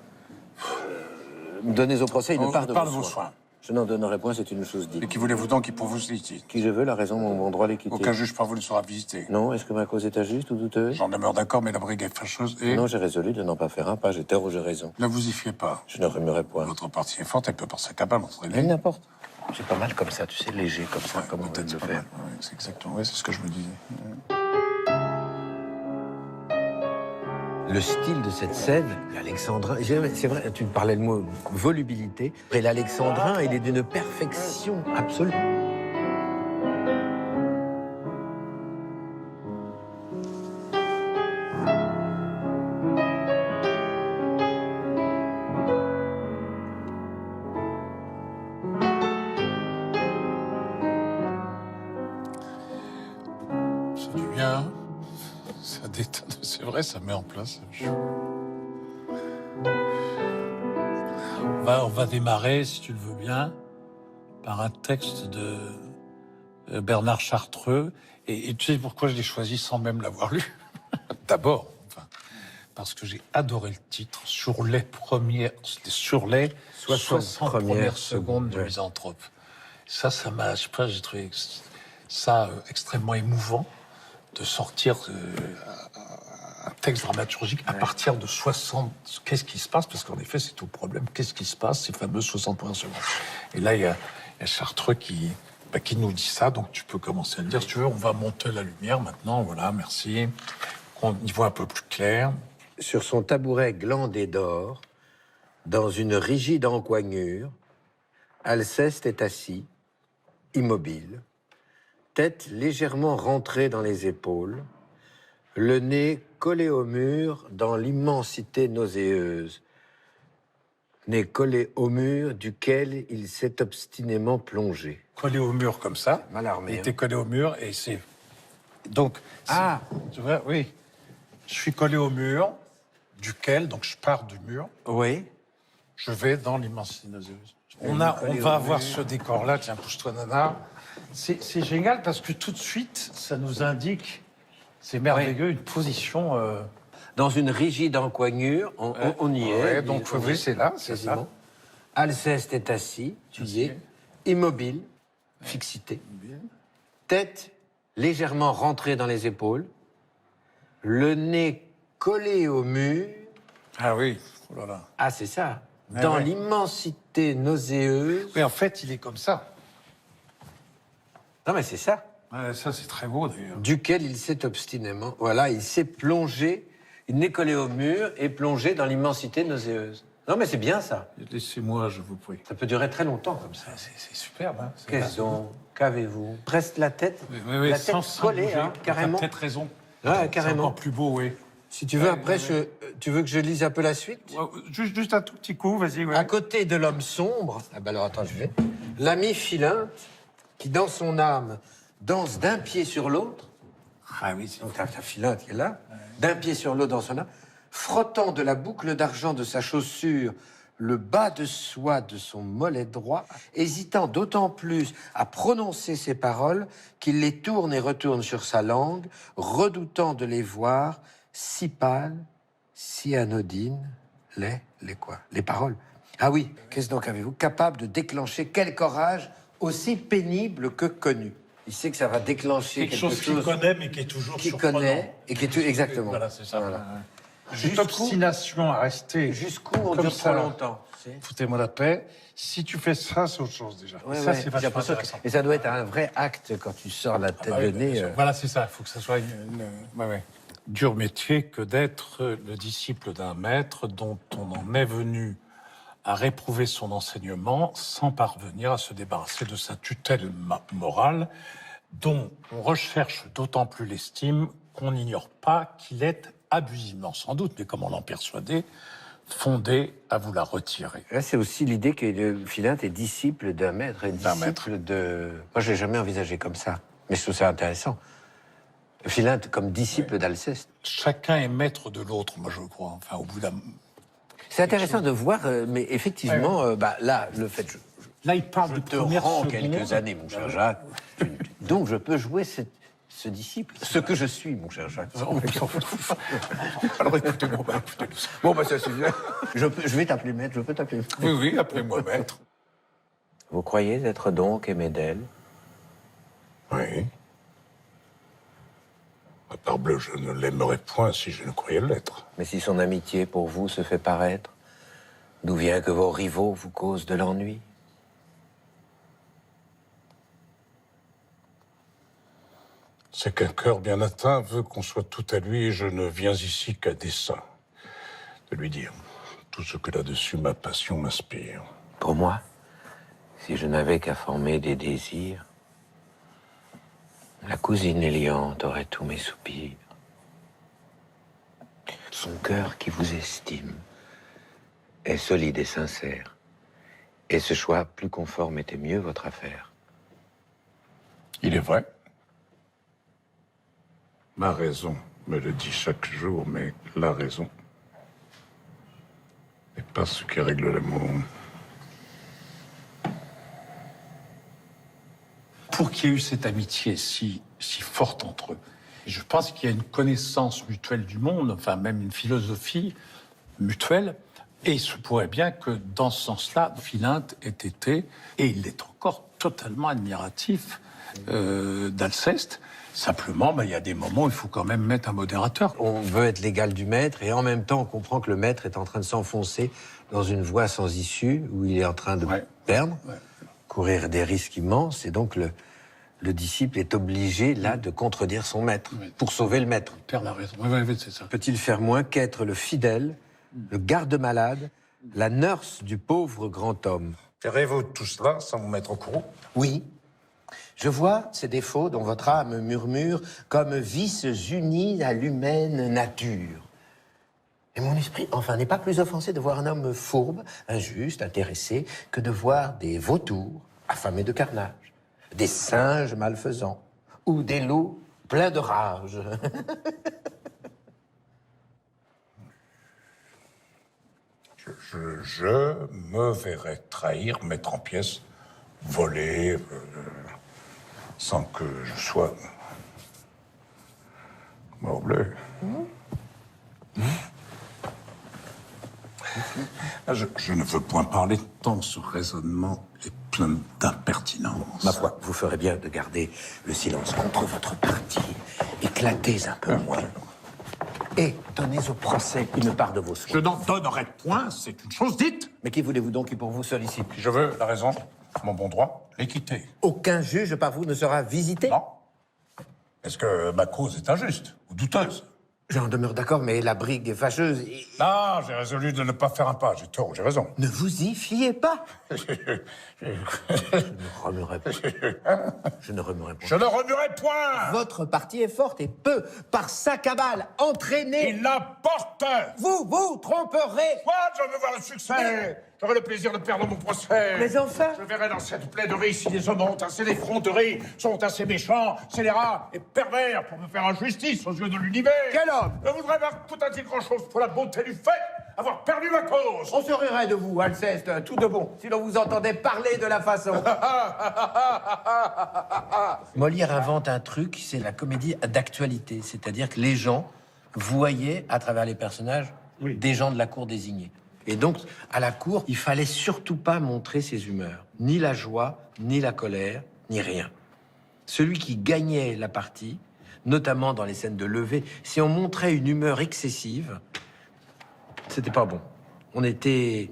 Donnez au procès une part de vos soins. Je n'en donnerai point, c'est une chose dite. Et qui voulez-vous donc qui pour vous cite? Qui je veux, la raison, mon droit l'équité. Aucun juge par vous ne sera visité. Non, est-ce que ma cause est injuste ou douteuse? J'en demeure d'accord, mais la brigue est fâcheuse et... Non, j'ai résolu de n'en pas faire un pas, j'ai tort ou j'ai raison. Ne vous y fiez pas. Je ne remuerai point. Votre partie est forte, elle peut par sa cabane Mais entraîner. n'importe. C'est pas mal comme ça, tu sais, léger comme ça, comme on vient de le pas faire. mal. Ouais, c'est exactement, ouais, c'est ce que je me disais. Le style de cette scène, l'alexandrin, c'est vrai, tu parlais le mot volubilité, et l'alexandrin, il est d'une perfection absolue. C'est du bien. Ça détend. C'est vrai, ça met en place. On va démarrer, si tu le veux bien, par un texte de Bernard Chartreux. Et tu sais pourquoi je l'ai choisi sans même l'avoir lu? D'abord, enfin, parce que j'ai adoré le titre sur les 60 premières secondes de ouais. Misanthrope. Ça m'a, je sais pas, j'ai trouvé ça extrêmement émouvant de sortir un texte dramaturgique à partir de 60. Qu'est-ce qui se passe? Parce qu'en effet, c'est tout le problème. Qu'est-ce qui se passe, ces fameuses 60 premières secondes? Et là, il y a Chartreux qui nous dit ça, donc tu peux commencer à le dire. Si tu veux, on va monter la lumière maintenant, voilà, merci. On y voit un peu plus clair. Sur son tabouret glandé d'or, dans une rigide encoignure, Alceste est assis, immobile, tête légèrement rentrée dans les épaules, le nez collé au mur dans l'immensité nauséeuse, nez collé au mur duquel il s'est obstinément plongé. Collé au mur comme ça. Mal armé. Il était collé au mur et c'est... Donc, Ah. tu vois, oui. Je suis collé au mur duquel, donc je pars du mur, Oui. je vais dans l'immensité nauséeuse. On collé au va avoir mur. ce décor-là, tiens, pousse-toi, nana. C'est génial parce que tout de suite, ça nous indique, c'est merveilleux, une position... Dans une rigide encoignure, on y est. Ouais, donc oui, c'est là, c'est ça. quasiment. Alceste est assis, tu y es, immobile, fixité, tête légèrement rentrée dans les épaules, le nez collé au mur. Ah oui, oh là là. Ah, c'est ça. Ouais, Dans ouais. l'immensité nauséeuse. Oui, en fait, il est comme ça. Non, mais c'est ça. Ouais, ça, c'est très beau, d'ailleurs. Duquel il s'est obstinément. Voilà, il s'est plongé, il n'est collé au mur et plongé dans l'immensité nauséeuse. Non, mais c'est bien ça. Laissez-moi, je vous prie. Ça peut durer très longtemps comme ça. C'est superbe, hein. Qu'est-ce donc? Qu'avez-vous? Reste la tête, Oui, la tête sans collée, bouger. hein, carrément. T'as peut-être raison. Ouais, C'est carrément. encore plus beau, oui. Si tu veux, après, tu veux que je lise un peu la suite? Juste un tout petit coup, vas-y, ouais. À côté de l'homme sombre, ah ben alors attends, je vais. L'ami Philinte, qui dans son âme danse d'un pied sur l'autre. Ah oui, c'est... Donc t'as Philinte qui est là, d'un pied sur l'autre dans son âme, frottant de la boucle d'argent de sa chaussure le bas de soie de son mollet droit, hésitant d'autant plus à prononcer ses paroles qu'il les tourne et retourne sur sa langue, redoutant de les voir si pâles, si anodines, les quoi? Les paroles. Ah oui, qu'est-ce donc avez-vous? Capable de déclencher quelque orage aussi pénible que connu. Il sait que ça va déclencher quelque chose qu'il connaît, mais qui est toujours qu'il surprenant. connaît et qui est exactement. Voilà, c'est ça. Voilà. Cette obstination à rester Jusqu'où on comme dure ça, trop longtemps. foutez-moi la paix. Si tu fais ça, c'est autre chose déjà. Ouais, Ça, ouais, c'est j'ai vachement l'impression que- intéressant. Et ça doit être un vrai acte quand tu sors la tête, Ah bah oui, le nez. bien sûr. Voilà, c'est ça. Il faut que ça soit dur métier que d'être le disciple d'un maître dont on en est venu à réprouver son enseignement sans parvenir à se débarrasser de sa tutelle morale, dont on recherche d'autant plus l'estime qu'on n'ignore pas qu'il est abusivement, sans doute, mais comment l'en persuader, fondé à vous la retirer. Là, c'est aussi l'idée que Philinte est disciple d'un maître et D'un disciple de. Moi, je l'ai jamais envisagé comme ça, mais je trouve ça intéressant. Philinte comme disciple d'Alceste. Chacun est maître de l'autre, moi je crois. Enfin, au bout d'un... C'est intéressant de voir, mais effectivement, bah, là, le fait. Là, il parle Je de te première rends seconde. quelques années, mon cher Jacques. Donc, je peux jouer ce disciple, ce que je suis, mon cher Jacques. Alors écoutez-moi, écoutez-nous. Bon, bah, ça suffit. Je vais t'appeler maître, je peux t'appeler maître. Oui, appelez-moi maître. Vous croyez être donc aimé d'elle? Oui. Parbleu, je ne l'aimerais point si je ne croyais l'être. Mais si son amitié pour vous se fait paraître, d'où vient que vos rivaux vous causent de l'ennui? C'est qu'un cœur bien atteint veut qu'on soit tout à lui et je ne viens ici qu'à dessein de lui dire tout ce que là-dessus ma passion m'inspire. Pour moi, si je n'avais qu'à former des désirs, la cousine Éliante aurait tous mes soupirs. Son cœur qui vous estime est solide et sincère. Et ce choix plus conforme était mieux votre affaire. Il est vrai. Ma raison me le dit chaque jour, mais la raison n'est pas ce qui règle l'amour. Pour qu'il y ait eu cette amitié si forte entre eux, je pense qu'il y a une connaissance mutuelle du monde, enfin même une philosophie mutuelle, et il se pourrait bien que dans ce sens-là, Philinte ait été, et il est encore totalement admiratif d'Alceste. Simplement, il y a des moments où il faut quand même mettre un modérateur. On veut être l'égal du maître, et en même temps, on comprend que le maître est en train de s'enfoncer dans une voie sans issue, où il est en train de perdre, courir des risques immenses, et donc le disciple est obligé, là, de contredire son maître, pour sauver le maître. Le père a raison. Oui, c'est ça. Peut-il faire moins qu'être le fidèle, le garde-malade, la nurse du pauvre grand homme? Ferez-vous tout cela sans vous mettre au courroux? Oui. Je vois ces défauts dont votre âme murmure comme vices unis à l'humaine nature. Et mon esprit, enfin, n'est pas plus offensé de voir un homme fourbe, injuste, intéressé, que de voir des vautours affamés de carnage, des singes malfaisants, ou des loups pleins de rage. Je me verrais trahir, mettre en pièces, voler, sans que je sois morbleu. Je ne veux point parler tant ce raisonnement est plein d'impertinence. Ma foi, vous ferez bien de garder le silence contre votre parti. Éclatez un peu moins. Et donnez au procès une part de vos soins. Je n'en donnerai point, c'est une chose dite. Mais qui voulez-vous donc qui pour vous sollicite? Je veux la raison, mon bon droit, l'équité. Aucun juge par vous ne sera visité? Non. Est-ce que ma cause est injuste ou douteuse? J'en demeure d'accord, mais la brigue est fâcheuse. Non, j'ai résolu de ne pas faire un pas. J'ai tort, j'ai raison. Ne vous y fiez pas. Je ne remuerai pas. Je ne remuerai pas. Je ne remuerai point. Votre parti est forte et peut, par sa cabale, entraîner... Il l'emporte. Vous tromperez. Moi, je veux voir le succès. J'aurai le plaisir de perdre mon procès. Mais enfin... Je verrai dans cette plaidoirie si les hommes ont assez d'effronterie, sont assez méchants, scélérats et pervers pour me faire injustice aux yeux de l'univers. Quel homme? Je voudrais voir tout un grand-chose pour la beauté du fait, avoir perdu ma cause. On se rirait de vous, Alceste, tout de bon, si l'on vous entendait parler de la façon. Molière invente un truc, c'est la comédie d'actualité. C'est-à-dire que les gens voyaient, à travers les personnages, des gens de la cour désignés. Et donc, à la cour, il fallait surtout pas montrer ses humeurs. Ni la joie, ni la colère, ni rien. Celui qui gagnait la partie, notamment dans les scènes de levée, si on montrait une humeur excessive, c'était pas bon. On était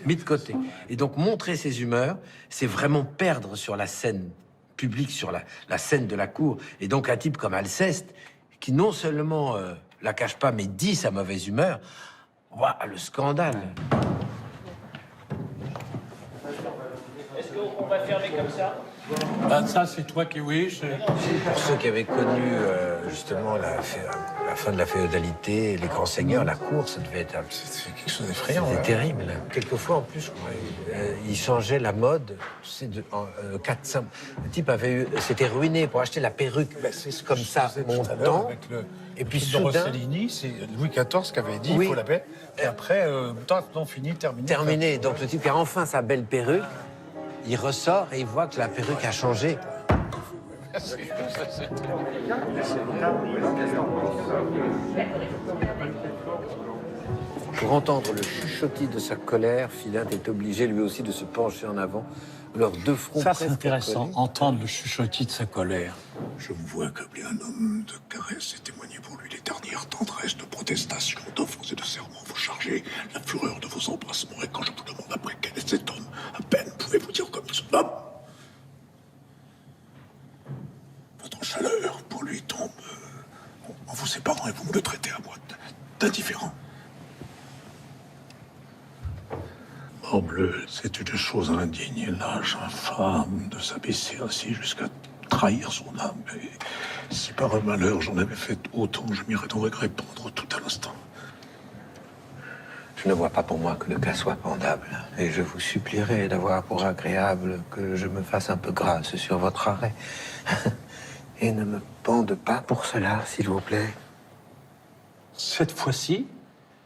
mis de côté. Et donc, montrer ses humeurs, c'est vraiment perdre sur la scène publique, sur la scène de la cour. Et donc, un type comme Alceste, qui non seulement la cache pas, mais dit sa mauvaise humeur, ouah, le scandale. Est-ce qu'on va fermer comme ça? Ça, c'est toi qui oui. Pour ceux qui avaient connu justement la fin de la féodalité, les grands seigneurs, la cour, ça devait être C'est quelque chose d'effrayant. c'était terrible. Quelquefois, en plus, je crois, il changeait la mode. C'est de 4-5. Le type s'était ruiné pour acheter la perruque. C'est comme ça, montant. Et puis soudain, Rossellini, c'est Louis XIV qui avait dit Oui. il faut la paix. Et après, terminé. terminé. Donc le type qui a enfin sa belle perruque, il ressort et il voit que la perruque a changé. Pour entendre le chuchotis de sa colère, Philinte est obligé lui aussi de se pencher en avant leurs deux fronts Ça, c'est presque intéressant, collés. entendre le chuchotis de sa colère. Je vous vois accabler un homme de caresses et témoigner pour lui les dernières tendresses de protestations, d'offres et de serments. Vous chargez la fureur de vos embrassements. Et quand je vous demande après quel est cet homme, à peine pouvez-vous dire comme il se nomme. Votre chaleur pour lui tombe en vous séparant et vous me le traitez à moi d'indifférent. Morbleu, c'est une chose indigne et lâche, infâme, de s'abaisser ainsi jusqu'à trahir son âme. Et si par un malheur j'en avais fait autant, je m'irais au regret pendre tout à l'instant. Je ne vois pas pour moi que le cas soit pendable. Et je vous supplierai d'avoir pour agréable que je me fasse un peu grâce sur votre arrêt. Et ne me pende pas pour cela, s'il vous plaît. Cette fois-ci,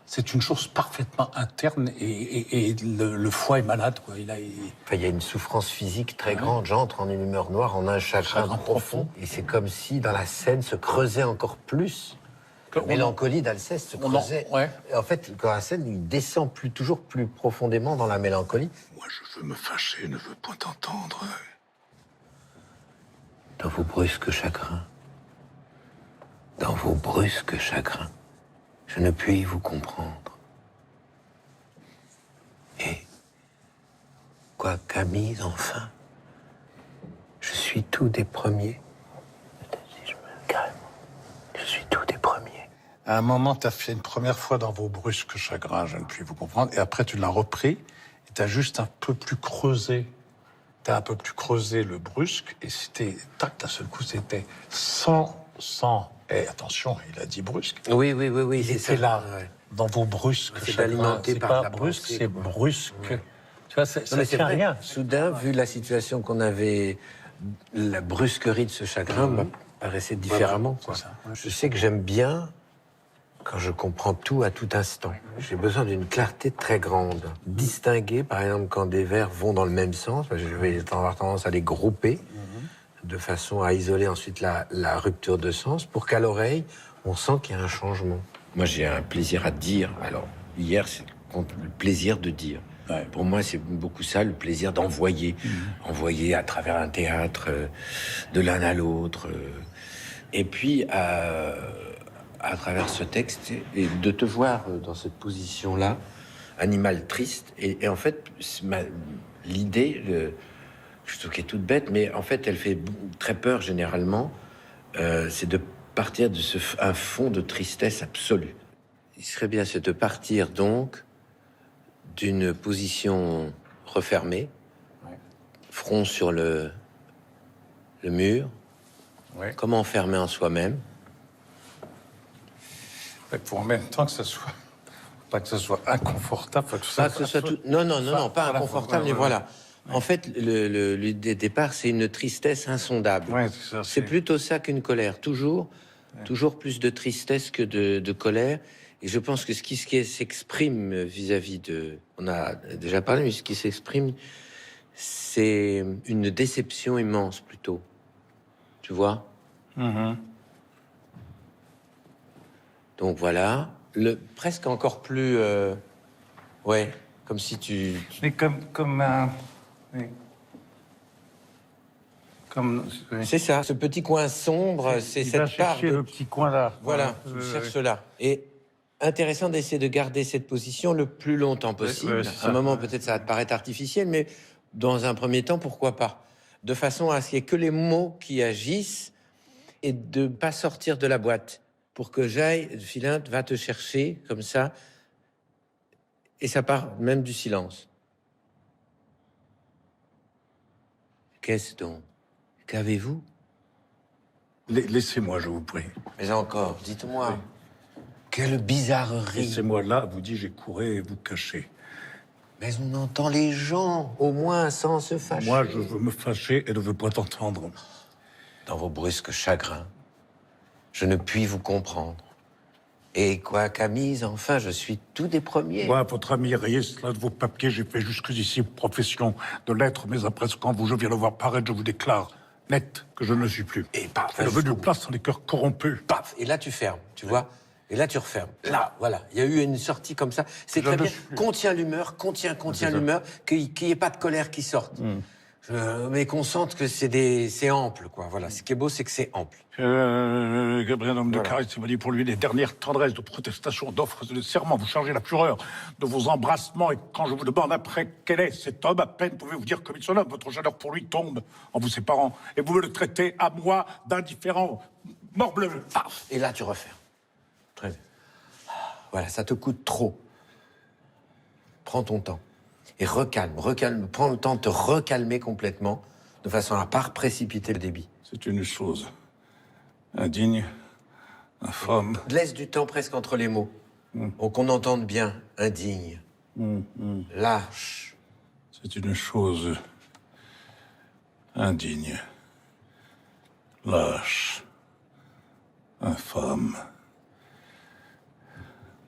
c'est une chose parfaitement interne et le foie est malade, quoi. Enfin, il y a une souffrance physique très grande. J'entre en une humeur noire, en un chagrin profond. Et c'est comme si, dans la scène, se creusait encore plus. La mélancolie d'Alceste se creusait. Et en fait, quand la scène, il descend toujours plus profondément dans la mélancolie. Moi, je veux me fâcher, ne veux point entendre. Dans vos brusques chagrins, dans vos brusques chagrins, je ne puis vous comprendre. Et, quoi Camille, enfin, je suis tout des premiers. Si je me calme, je suis tout des premiers. À un moment, tu as fait une première fois dans vos brusques chagrins, je ne puis vous comprendre, et après tu l'as repris, et tu as juste un peu plus creusé. Tu as un peu plus creusé le brusque, et c'était, tac, d'un seul coup, c'était sans. Et attention, il a dit brusque. Oui, il était là, dans vos brusques C'est chagrins. alimenté C'est par pas la brusque, pensée, c'est quoi. brusque. Ouais. Tu vois, ça mais c'est tient vrai. rien. Soudain, vu la situation qu'on avait, la brusquerie de ce chagrin me paraissait différemment. Quoi. Je sais que j'aime bien quand je comprends tout à tout instant. J'ai besoin d'une clarté très grande. Distinguer, par exemple, quand des vers vont dans le même sens, je vais avoir tendance à les grouper de façon à isoler ensuite la rupture de sens pour qu'à l'oreille, on sent qu'il y a un changement. Moi, j'ai un plaisir à dire. Alors, hier, c'est le plaisir de dire. Ouais. Pour moi, c'est beaucoup ça, le plaisir d'envoyer. Envoyer à travers un théâtre, de l'un à l'autre. Et puis, à travers ce texte, et de te voir dans cette position-là, animal triste. Et en fait, l'idée, je trouve qu'elle est toute bête, mais en fait, elle fait très peur généralement, c'est de partir de un fond de tristesse absolue. Il serait bien, c'est de partir donc d'une position refermée, front sur le mur, comment enfermer en soi-même. Pour en même temps que ça soit, pas que ça soit inconfortable, faut que ça soit tout... Non, pas inconfortable, mais voilà. En fait, le départ, c'est une tristesse insondable. C'est plutôt ça qu'une colère. Toujours plus de tristesse que de colère. Et je pense que ce qui s'exprime vis-à-vis de... On a déjà parlé, mais ce qui s'exprime, c'est une déception immense, plutôt. Tu vois ? Donc voilà. Presque encore plus... comme si tu... Mais comme un... C'est ça, ce petit coin sombre, c'est cette part de... le petit coin là. Voilà, tu cherches là. Et intéressant d'essayer de garder cette position le plus longtemps possible. À un moment, peut-être ça va te paraître artificiel, mais dans un premier temps, pourquoi pas ? De façon à ce qu'il n'y ait que les mots qui agissent et de ne pas sortir de la boîte. Pour que j'aille, Philinte va te chercher, comme ça, et ça part même du silence. Qu'est-ce donc ? Qu'avez-vous ? Laissez-moi, je vous prie. Mais encore, dites-moi, quelle bizarrerie. Laissez-moi là, vous dis, j'ai couru et vous cacher. Mais on entend les gens, au moins sans se fâcher. Moi, je veux me fâcher et ne veux pas t'entendre. Dans vos brusques chagrins, je ne puis vous comprendre. Et quoi, Camille, enfin, je suis tout des premiers. Moi, votre ami, rayez cela de vos papiers, j'ai fait jusqu'ici profession de l'être, mais après ce quand je viens le voir paraître, je vous déclare net que je ne le suis plus. Et paf, elle veut du place dans les cœurs corrompus. Paf, et là tu fermes, tu vois. Et là tu refermes. Là, voilà, il y a eu une sortie comme ça. C'est très bien. Contiens l'humeur, contiens l'humeur, qu'il n'y ait pas de colère qui sorte. Mais qu'on sente que c'est ample, quoi. Voilà, ce qui est beau, c'est que c'est ample. Gabriel, homme de Voilà. caresse, m'a dit pour lui les dernières tendresses de protestation, d'offres et de serments. Vous changez la fureur de vos embrassements, et quand je vous demande après quel est cet homme, à peine pouvez-vous dire comme il son homme. Votre chaleur pour lui tombe en vous séparant, et vous me le traitez à moi d'indifférent. Morbleu. Paf. Et là, tu refermes. Très bien. Voilà, ça te coûte trop. Prends ton temps. Et recalme. Prends le temps de te recalmer complètement, de façon à ne pas précipiter le débit. C'est une chose indigne, infâme. Laisse du temps presque entre les mots. Pour qu'on entende bien. Indigne. Lâche. C'est une chose indigne, lâche, infâme,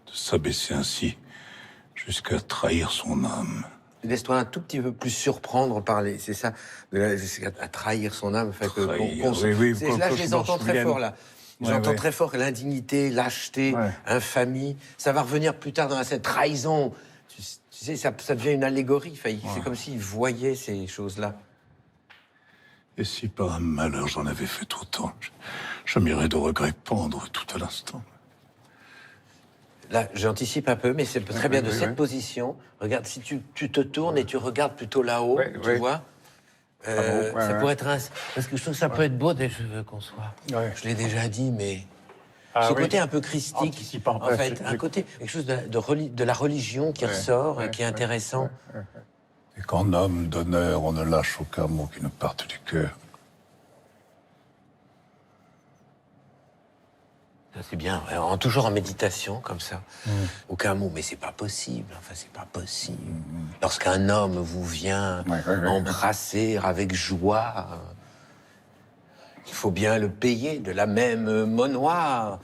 de s'abaisser ainsi jusqu'à trahir son âme. Laisse-toi un tout petit peu plus surprendre par les... C'est ça, à trahir son âme. Fait que, Trahir, oui, là, je les entends très fort, là. J'entends très fort l'indignité, lâcheté, infamie. Ça va revenir plus tard dans cette trahison. Tu sais, ça devient une allégorie. C'est comme s'il voyait ces choses-là. Et si par un malheur j'en avais fait autant, je m'irais de regret pendre tout à l'instant. Là, j'anticipe un peu, mais c'est très bien de cette position. Regarde, si tu te tournes et tu regardes plutôt là-haut, tu vois, ça pourrait être un... Parce que je trouve que ça peut être beau des cheveux qu'on soit. Je l'ai déjà dit, mais... ce côté un peu christique, en fait, un côté, quelque chose de la religion qui ressort et qui est intéressant. Et qu'en homme d'honneur, on ne lâche aucun mot qui ne parte du cœur. C'est bien, toujours en méditation, comme ça. Aucun mot, mais c'est pas possible. Enfin, c'est pas possible. Lorsqu'un homme vous vient embrasser avec joie, il faut bien le payer de la même monnaie noire.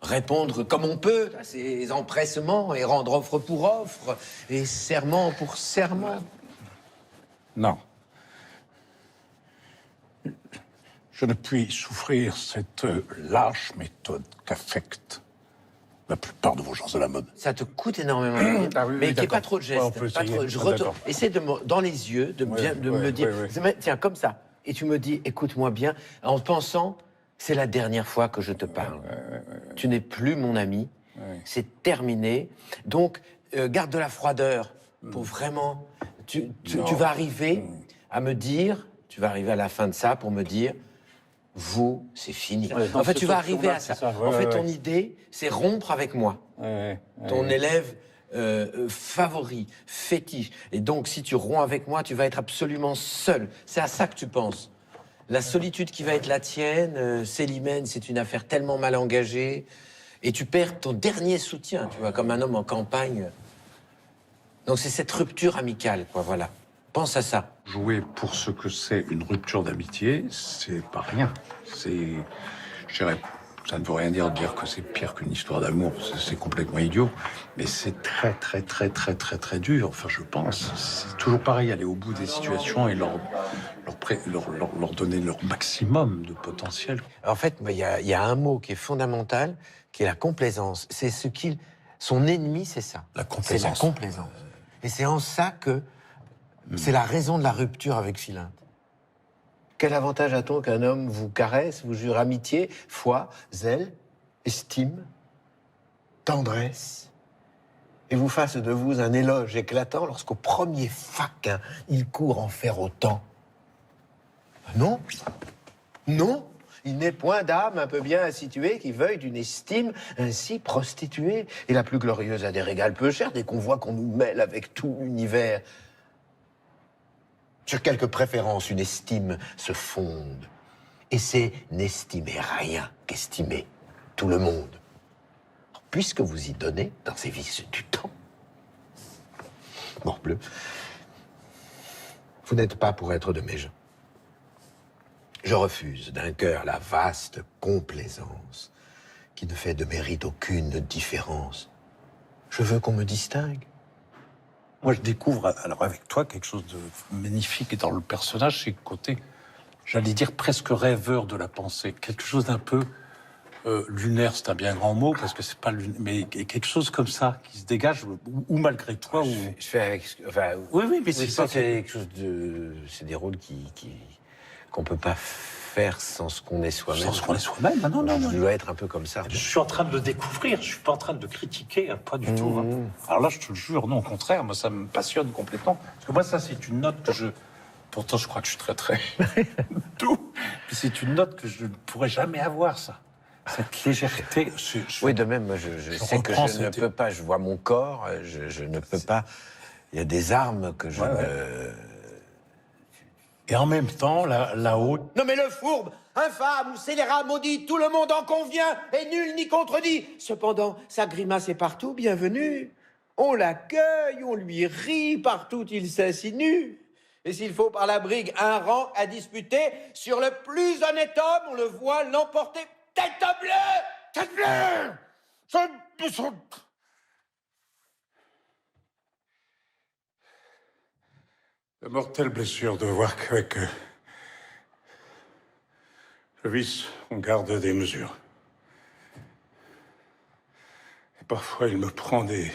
Répondre comme on peut à ses empressements et rendre offre pour offre et serment pour serment. Non. Je ne puis souffrir cette lâche méthode qu'affectent la plupart de vos gens de la mode. Ça te coûte énormément, mais qu'il n'y ait pas trop de gestes. Essaie dans les yeux de me le dire. Tiens, comme ça. Et tu me dis, écoute-moi bien, en pensant, c'est la dernière fois que je te parle. Tu n'es plus mon ami. C'est terminé. Donc, garde de la froideur pour vraiment... Tu vas arriver à me dire, tu vas arriver à la fin de ça pour me dire, vous, c'est fini. En fait, tu vas arriver à ça. En fait, ton idée, c'est rompre avec moi. Ton élève favori, fétiche. Et donc, si tu romps avec moi, tu vas être absolument seul. C'est à ça que tu penses. La solitude qui va être la tienne, Célimène, c'est une affaire tellement mal engagée. Et tu perds ton dernier soutien, tu vois, comme un homme en campagne. Donc, c'est cette rupture amicale, quoi, voilà. Pense à ça. Jouer pour ce que c'est une rupture d'amitié, c'est pas rien. Je dirais, ça ne veut rien dire de dire que c'est pire qu'une histoire d'amour. C'est complètement idiot. Mais c'est très, très, très, très, très, très dur. Enfin, je pense. C'est toujours pareil, aller au bout des situations et leur donner leur maximum de potentiel. En fait, il y a un mot qui est fondamental, qui est la complaisance. C'est son ennemi, c'est ça. La complaisance. C'est la complaisance. Et c'est en ça que c'est la raison de la rupture avec Philinte. Quel avantage a-t-on qu'un homme vous caresse, vous jure amitié, foi, zèle, estime, tendresse, et vous fasse de vous un éloge éclatant lorsqu'au premier faquin, il court en faire autant? Non, non, il n'est point d'âme un peu bien située qui veuille d'une estime ainsi prostituée. Et la plus glorieuse a des régals peu chers dès qu'on voit qu'on nous mêle avec tout l'univers. Sur quelques préférences, une estime se fonde. Et c'est n'estimer rien qu'estimer tout le monde. Puisque vous y donnez dans ces vices du temps, morbleu, vous n'êtes pas pour être de mes gens. Je refuse d'un cœur la vaste complaisance qui ne fait de mérite aucune différence. Je veux qu'on me distingue. Moi, je découvre, alors avec toi, quelque chose de magnifique dans le personnage, c'est le côté, j'allais dire, presque rêveur de la pensée. Quelque chose d'un peu lunaire, c'est un bien grand mot, parce que c'est pas lunaire, mais quelque chose comme ça, qui se dégage, ou malgré toi, ou... Je fais avec... Enfin, Oui, mais oui, c'est ça, pas... c'est quelque chose de... C'est des rôles qu'on peut pas faire sans ce qu'on est soi-même. Sans ce qu'on est soi-même, non. Je dois être un peu comme ça. Je suis en train de le découvrir, je suis pas en train de le critiquer, hein, pas du tout. Hein. Alors là, je te le jure, non, au contraire, moi, ça me passionne complètement. Parce que moi, ça, c'est une note que je... Pourtant, je crois que je suis très doux. Mais c'est une note que je ne pourrais jamais avoir, ça. Cette légèreté. Oui, de même, moi, je sais que je ne peux pas. Je vois mon corps, je ne peux pas. Il y a des armes que je ne... Et en même temps, là-haut... Non mais le fourbe, infâme ou scélérat maudit, tout le monde en convient et nul n'y contredit. Cependant, sa grimace est partout bienvenue. On l'accueille, on lui rit, partout il s'insinue. Et s'il faut par la brigue un rang à disputer, sur le plus honnête homme, on le voit l'emporter. Tête bleue! Tête bleue! La mortelle blessure de voir qu'avec le vice, on garde des mesures. Et parfois, il me prend des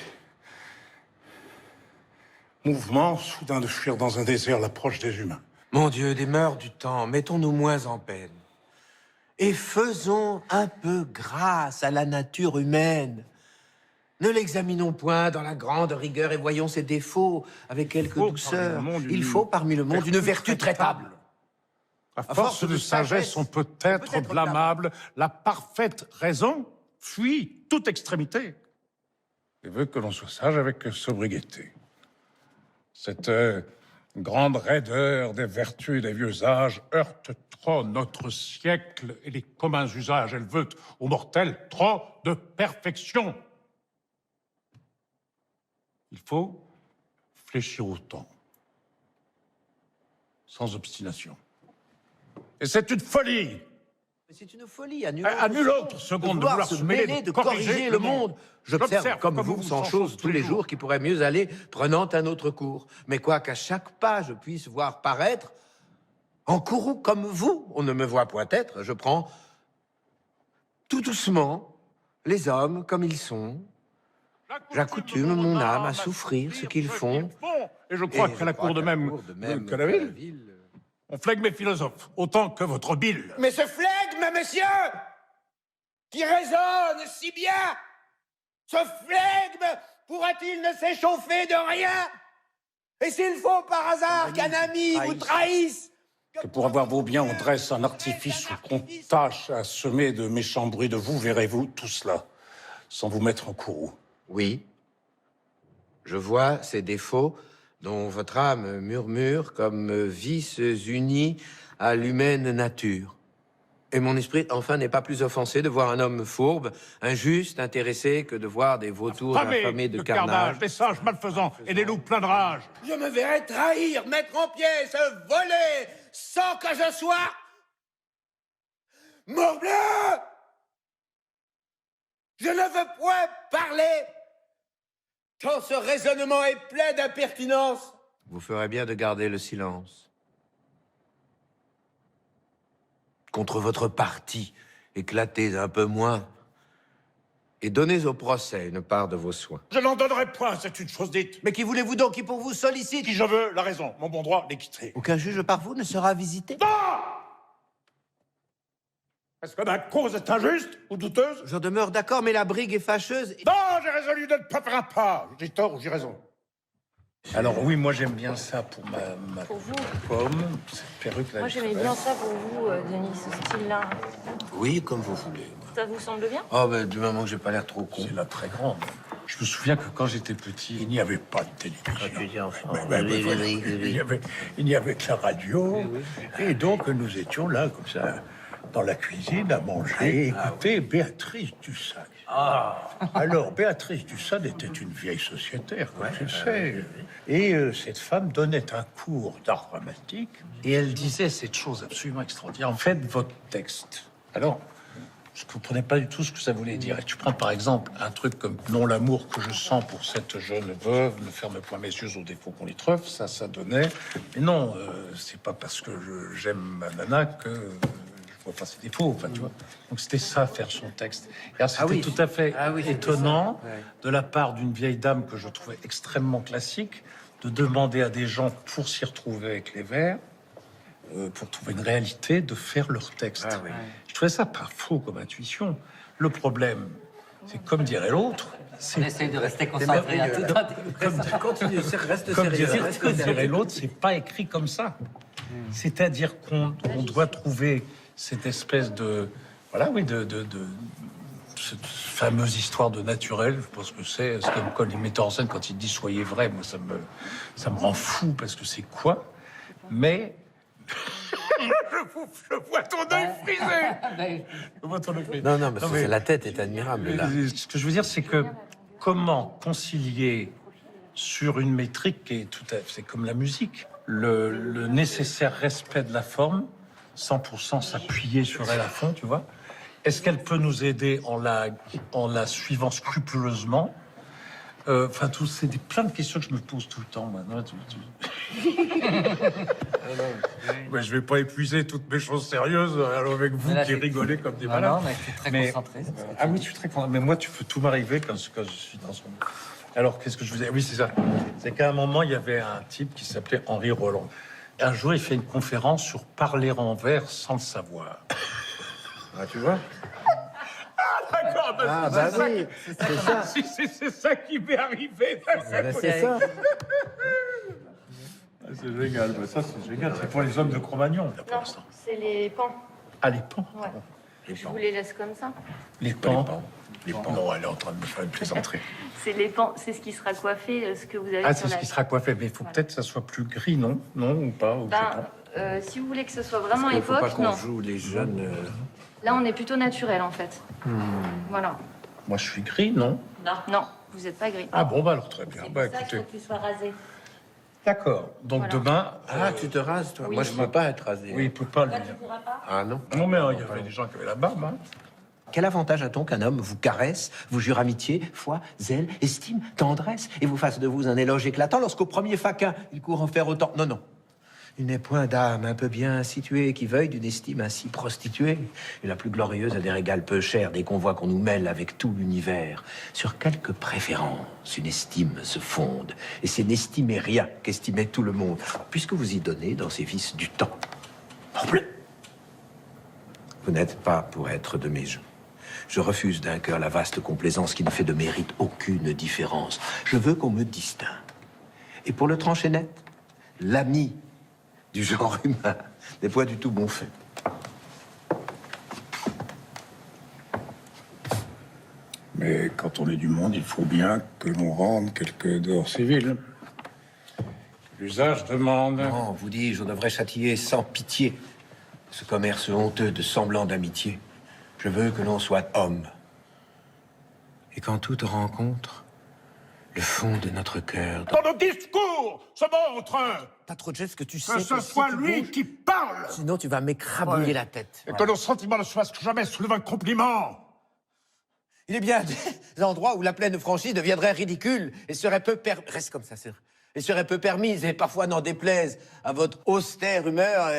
mouvements soudains de fuir dans un désert l'approche des humains. Mon Dieu, des mœurs du temps, mettons-nous moins en peine. Et faisons un peu grâce à la nature humaine. Ne l'examinons point dans la grande rigueur et voyons ses défauts avec quelque douceur. Il faut parmi le monde une vertu traitable. À force de sagesse, on peut être blâmable. La parfaite raison fuit toute extrémité et veut que l'on soit sage avec sobriété. Cette grande raideur des vertus des vieux âges heurte trop notre siècle et les communs usages. Elle veut aux mortels trop de perfection. Il faut fléchir au temps, sans obstination. Et c'est une folie. C'est une folie, à nul autre seconde de vouloir se mêler, de corriger le monde. J'observe comme vous 100 choses tous les jours qui pourraient mieux aller, prenant un autre cours. Mais quoi qu'à chaque pas je puisse voir paraître, en courroux comme vous, on ne me voit point être, je prends tout doucement les hommes comme ils sont. J'accoutume mon âme à souffrir ce qu'ils font. Et je crois qu'à la cour de même que la ville, on flegme mes philosophes autant que votre bile. Mais ce flegme, monsieur, qui résonne si bien, ce flegme pourra-t-il ne s'échauffer de rien? Et s'il faut par hasard qu'un ami vous trahisse, que pour avoir vos biens, on dresse un artifice ou qu'on tâche à semer de méchants bruits de vous, verrez-vous tout cela, sans vous mettre en courroux. Oui, je vois ces défauts dont votre âme murmure comme vices unis à l'humaine nature. Et mon esprit, enfin, n'est pas plus offensé de voir un homme fourbe, injuste, intéressé, que de voir des vautours affamés de carnage. Des sages malfaisants et des loups pleins de rage. Je me verrai trahir, mettre en pièces, voler, sans que je sois... morbleu! Je ne veux point parler, tant ce raisonnement est plein d'impertinence. Vous ferez bien de garder le silence. Contre votre parti, éclatez un peu moins. Et donnez au procès une part de vos soins. Je n'en donnerai point, c'est une chose dite. Mais qui voulez-vous donc qui pour vous sollicite? Qui je veux, la raison, mon bon droit l'équité. Aucun juge par vous ne sera visité? Non! Est-ce que ma cause est injuste ou douteuse? Je demeure d'accord, mais la brigue est fâcheuse. Non, j'ai résolu de ne pas faire un pas. J'ai tort ou j'ai raison? Alors oui, moi j'aime bien ça pour ma Pour vous. pomme, cette perruque-là. Moi, j'aimais bien ça pour vous, Denis, ce style-là. Oui, comme vous voulez. Ça vous semble bien? Oh, ben, du moment que j'ai pas l'air trop con. C'est la très grande. Je me souviens que quand j'étais petit, il n'y avait pas de télévision. Il n'y avait que la radio. Et donc, nous étions là, comme ça, dans la cuisine, à manger et écouter Béatrice Dussac. Alors, Béatrice Dussac était une vieille sociétaire, comme tu le sais. Et cette femme donnait un cours d'art dramatique. Et elle disait cette chose absolument extraordinaire. En fait, votre texte. Alors, je ne comprenais pas du tout ce que ça voulait dire. Et tu prends par exemple un truc comme « Non, l'amour que je sens pour cette jeune veuve ne ferme point mes yeux aux défauts qu'on y trouve », ça donnait. Mais non, c'est pas parce que j'aime ma nana que je vois pas ses défauts, enfin, tu vois. Donc c'était ça, faire son texte. Et alors, c'était tout à fait étonnant de la part d'une vieille dame que je trouvais extrêmement classique, de demander à des gens, pour s'y retrouver avec les vers, pour trouver une réalité, de faire leur texte. Je trouvais ça pas faux comme intuition. Le problème, c'est comme dirait l'autre. On essaye de rester concentré à tout Comme dirait l'autre, c'est pas écrit comme ça. C'est-à-dire qu'on doit trouver cette espèce de... Voilà, oui, de cette fameuse histoire de naturel. Je pense que c'est comme les metteurs en scène, quand ils disent « soyez vrai », moi, ça me rend fou, parce que c'est quoi? Mais... je vois ton œil frisé. Je vois ton œil frisé. Non, mais la tête est admirable, là. Ce que je veux dire, c'est que comment concilier sur une métrique qui est tout à fait, c'est comme la musique, le nécessaire respect de la forme, 100% s'appuyer sur elle à fond, tu vois. Est-ce qu'elle peut nous aider en la suivant scrupuleusement? Enfin, plein de questions que je me pose tout le temps, moi. Mais je vais pas épuiser toutes mes choses sérieuses alors avec vous qui rigolez comme des malades. Non, mais tu es très concentré. Ah oui, je suis très concentré. Mais moi, tu peux tout m'arriver quand je suis dans son... Alors, qu'est-ce que je vous ai... Oui, c'est ça. C'est qu'à un moment, il y avait un type qui s'appelait Henri Roland. Un jour, il fait une conférence sur parler en vers sans le savoir. Ah, tu vois? D'accord, oui, c'est ça. C'est ça qui m'est arrivé. C'est ça. C'est génial, ça c'est génial. C'est pour les hommes de Cro-Magnon, là, pour Non, l'instant. c'est les pans. Ah, les pans. Ouais. Je vous les laisse comme ça. Les pans. Les pans. Non, elle est en train de me faire une plaisanterie. C'est les pans, c'est ce qui sera coiffé, ce que vous avez Ah, sur c'est ce qui sera coiffé. Mais il faut peut-être que ça soit plus gris, non? Non, ou pas, ou je sais pas. Si vous voulez que ce soit vraiment Il faut pas époque, qu'on non. joue les jeunes. Là, on est plutôt naturel, en fait. Voilà. Moi, je suis gris, non? Non, vous n'êtes pas gris. Ah bon, bah alors très bien. C'est Bah pour ça qu'il écoutez. faut que tu sois rasé. D'accord. Donc Voilà. demain. Ah, tu te rases, toi? Oui. Moi, je peux pas être rasé. Oui, il peut pas. Là, tu pourras pas. Ah non? Non, mais il y avait des gens qui avaient la barbe. Hein. Quel avantage a-t-on qu'un homme vous caresse, vous jure amitié, foi, zèle, estime, tendresse, et vous fasse de vous un éloge éclatant lorsqu'au premier faquin, il court en faire autant? Non, non. Il n'est point d'âme un peu bien située qui veuille d'une estime ainsi prostituée. Et la plus glorieuse a des régals peu chers dès qu'on voit qu'on nous mêle avec tout l'univers. Sur quelques préférences, une estime se fonde. Et c'est n'estimer rien qu'estimer tout le monde, puisque vous y donnez dans ces vices du temps. Morbleu! Vous n'êtes pas pour être de mes jeux. Je refuse d'un cœur la vaste complaisance qui ne fait de mérite aucune différence. Je veux qu'on me distingue. Et pour le trancher net, l'ami du genre humain n'est pas du tout bon fait. Mais quand on est du monde, il faut bien que l'on rende quelques dehors civils. L'usage demande. Non, vous dis-je, on devrait châtier sans pitié ce commerce honteux de semblants d'amitié. Je veux que l'on soit homme. Et qu'en toute rencontre, le fond de notre cœur... Dans nos discours se montre Pas trop de gestes que tu sais que ce soit lui qui parle Sinon, tu vas m'écrabouiller Ouais. la tête. et que nos sentiments ne soient jamais soulevés un compliment. Il est bien des endroits où la pleine franchise deviendrait ridicule et serait peu Reste comme ça, c'est vrai. Et serait peu permise, et parfois n'en déplaise à votre austère humeur.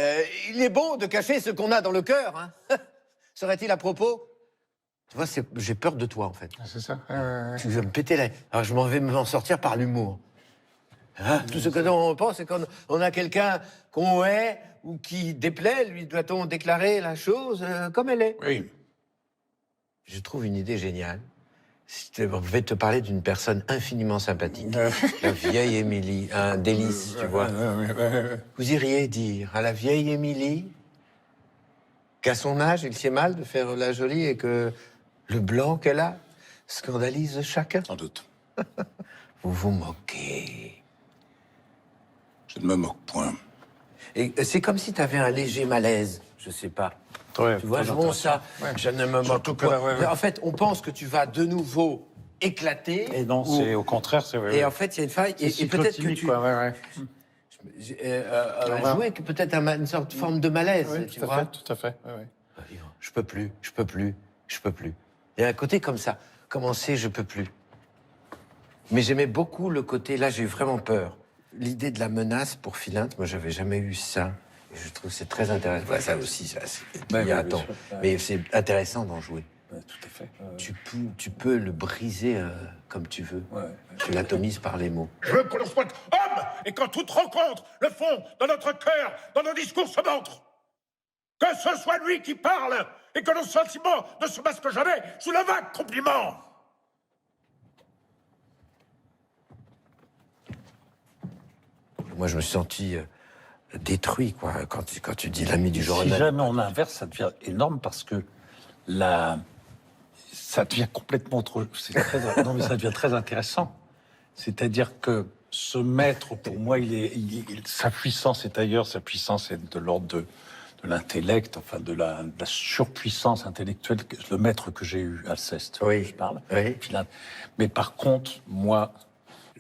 Il est bon de cacher ce qu'on a dans le cœur, hein. Serait-il à propos? Tu vois, j'ai peur de toi, en fait. C'est ça. Tu veux me péter la... Alors, je m'en vais m'en sortir par l'humour. Hein, tout ce que l'on pense, c'est qu'on a quelqu'un qu'on hait ou qui déplaît, lui doit-on déclarer la chose comme elle est. Oui. Je trouve une idée géniale. Je vais te parler d'une personne infiniment sympathique. La vieille Émilie, un délice, tu vois. Vous iriez dire à la vieille Émilie qu'à son âge, il sied mal de faire la jolie et que le blanc qu'elle a scandalise chacun. Sans doute. Vous vous moquez. Je ne me moque point. Et c'est comme si tu avais un léger malaise, je sais pas. Ouais, Tu vois, bon, ça, je ne me moque Surtout que pas. là, ouais. En fait, on pense que tu vas de nouveau éclater. Et non, ou- c'est au contraire, c'est vrai. Et en fait, il y a une faille. Et peut-être que tu... Quoi, ouais. jouer que peut-être une sorte de forme de malaise, Oui, tu tout vois. à fait, tout à fait. Ouais, ouais. Je peux plus. Il y a un côté comme ça. Commencer, je peux plus. Mais j'aimais beaucoup le côté, là j'ai eu vraiment peur. L'idée de la menace pour Philinte, moi j'avais jamais eu ça. Je trouve que c'est très intéressant. Ouais, ça aussi, ça, Ouais, il y a ouais, un bien temps. sûr. Ouais. Mais c'est intéressant d'en jouer. Ouais, tout à fait. Tu peux le briser comme tu veux. Ouais. Tu l'atomises par les mots. Je veux que l'on soit homme et qu'en toute rencontre, le fond de notre cœur, dans nos discours se montre. Que ce soit lui qui parle et que nos sentiments ne se masquent jamais sous le vague compliment. Moi, je me suis senti détruit, quoi, quand tu dis l'ami du jour. Si jamais on inverse, ça devient énorme parce que ça devient complètement autre. Non, mais ça devient très intéressant. C'est-à-dire que ce maître, pour moi, sa puissance est ailleurs. Sa puissance est de l'ordre de l'intellect, enfin de la surpuissance intellectuelle. Le maître que j'ai eu, Alceste, Oui. je parle. Oui. Mais par contre, moi,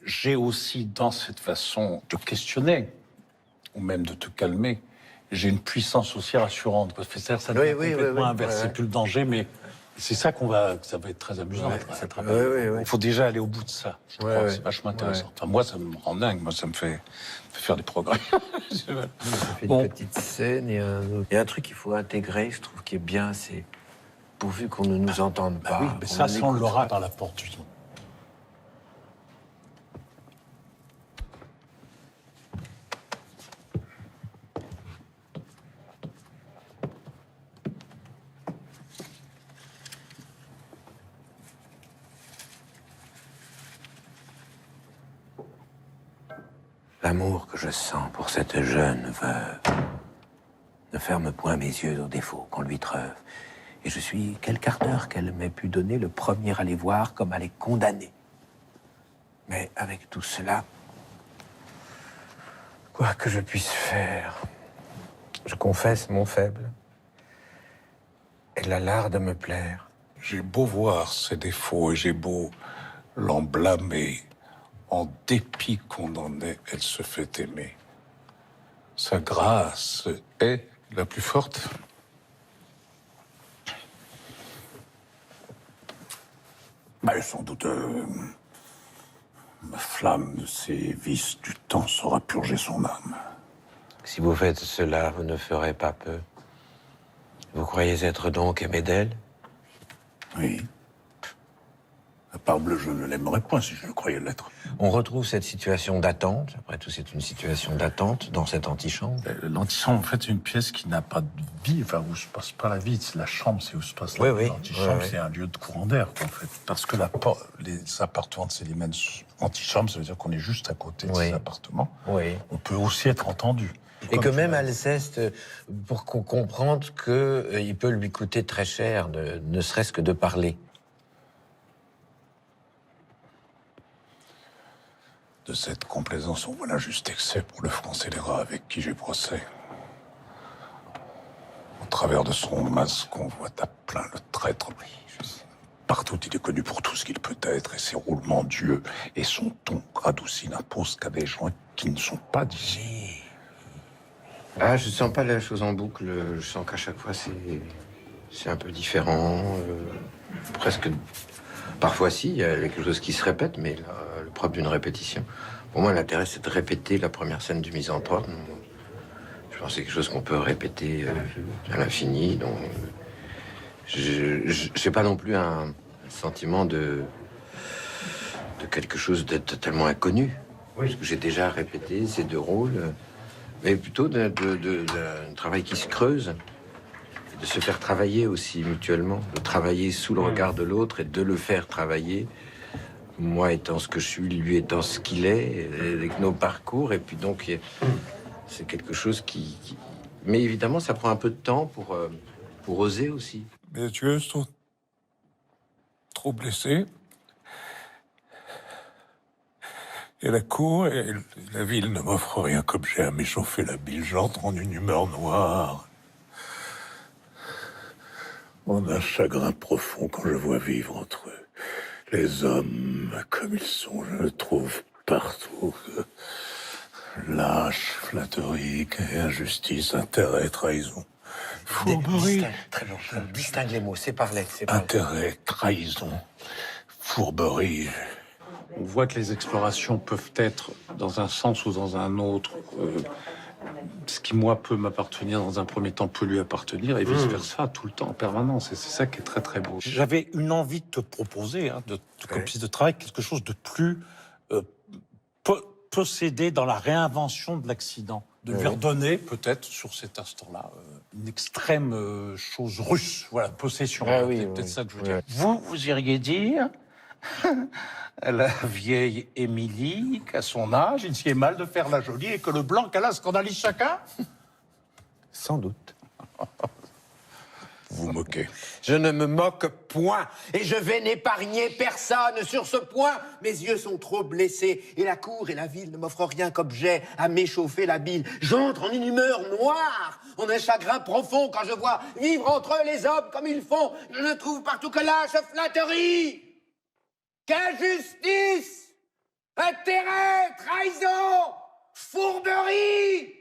j'ai aussi dans cette façon de questionner, ou même de te calmer, j'ai une puissance aussi rassurante. C'est-à-dire, ça devient complètement inverse. C'est plus le danger, mais c'est ça ça va être très amusant. Il faut déjà aller au bout de ça. Je crois. C'est vachement intéressant. Enfin, moi, ça me rend dingue. Moi, ça me fait faire des progrès. Une petite scène et un truc qu'il faut intégrer, je trouve, qui est bien, c'est pourvu qu'on ne nous entende pas. Oui, mais ça, on l'aura par la porte du son. L'amour que je sens pour cette jeune veuve ne ferme point mes yeux aux défauts qu'on lui treuve. Et je suis quel quart d'heure qu'elle m'ait pu donner le premier à les voir comme à les condamner. Mais avec tout cela, quoi que je puisse faire, je confesse mon faible. Elle a l'art de me plaire. J'ai beau voir ses défauts et j'ai beau l'en blâmer, en dépit qu'on en ait, elle se fait aimer. Sa grâce est la plus forte. Mais sans doute, la flamme de ses vices du temps saura purger son âme. Si vous faites cela, vous ne ferez pas peu. Vous croyez être donc aimé d'elle? Oui. Parbleu, je ne l'aimerais point si je le croyais l'être. On retrouve cette situation d'attente. Après tout, c'est une situation d'attente dans cette antichambre. L'antichambre, en fait, c'est une pièce qui n'a pas de vie, enfin, où se passe pas la vie. C'est la chambre, c'est où se passe la vie. L'antichambre, c'est un lieu de courant d'air, en fait. Parce que les appartements de Célimène, antichambre, ça veut dire qu'on est juste à côté de ces appartements. Oui. On peut aussi être entendu. Et que même Alceste, pour qu'on comprenne qu'il peut lui coûter très cher, ne serait-ce que de parler. De cette complaisance, on voit l'injuste excès pour le franc scélérat avec qui j'ai procès. Au travers de son masque, on voit à plein le traître. Partout, il est connu pour tout ce qu'il peut être, et ses roulements d'yeux et son ton radouci n'imposent qu'à des gens qui ne sont pas d'ici. Ah, je sens pas la chose en boucle. Je sens qu'à chaque fois, c'est un peu différent. Presque... Parfois, si, il y a quelque chose qui se répète, mais le propre d'une répétition. Pour moi, l'intérêt, c'est de répéter la première scène du Misanthrope. Je pense que c'est quelque chose qu'on peut répéter à l'infini. Donc, je n'ai pas non plus un sentiment de quelque chose de totalement inconnu. Parce que j'ai déjà répété ces deux rôles, mais plutôt d'un travail qui se creuse. De se faire travailler aussi mutuellement, de travailler sous le regard de l'autre et de le faire travailler, moi étant ce que je suis, lui étant ce qu'il est, avec nos parcours, et puis donc c'est quelque chose qui... Mais évidemment, ça prend un peu de temps pour oser aussi. Mes yeux sont trop blessés. Et la cour et la ville ne m'offrent rien comme j'ai à m'échauffer la bile. J'entre en une humeur noire. En un chagrin profond quand je vois vivre entre eux. Les hommes comme ils sont, je ne trouve partout que lâche, flatterie, injustice, intérêt, trahison. Fourberie. Distingue les mots, c'est parler. Intérêt, trahison, fourberie. On voit que les explorations peuvent être, dans un sens ou dans un autre, ce qui, moi, peut m'appartenir dans un premier temps peut lui appartenir et vice-versa, tout le temps, en permanence. Et c'est ça qui est très, très beau. J'avais une envie de te proposer, comme piste de travail, quelque chose de plus possédé dans la réinvention de l'accident. De lui redonner, peut-être, sur cet instant-là, une extrême chose russe. Voilà, possession. C'est peut-être ça que je veux dire. Vous iriez dire... la vieille Émilie, qu'à son âge, il s'y est mal de faire la jolie et que le blanc qu'elle a scandalise chacun? Sans doute. Vous moquez. Je ne me moque point, et je vais n'épargner personne sur ce point. Mes yeux sont trop blessés, et la cour et la ville ne m'offrent rien qu'objet à m'échauffer la bile. J'entre en une humeur noire, en un chagrin profond, quand je vois vivre entre eux les hommes comme ils font. Je ne trouve partout que lâche flatterie, qu'injustice, intérêt, trahison, fourberie.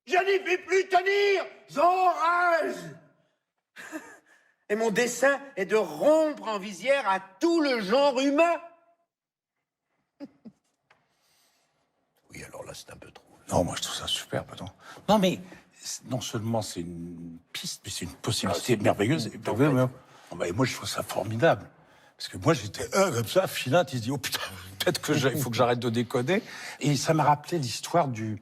Je n'y puis plus tenir, j'enrage. Et mon dessein est de rompre en visière à tout le genre humain. Oui, alors là, c'est un peu trop. Non, moi, je trouve ça superbe. Non, mais non seulement c'est une piste, mais c'est une possibilité merveilleuse. Et moi, je trouve ça formidable. Parce que moi, j'étais comme ça, Philinte, il se dit, oh putain, peut-être que il faut que j'arrête de déconner. Et ça m'a rappelé l'histoire du...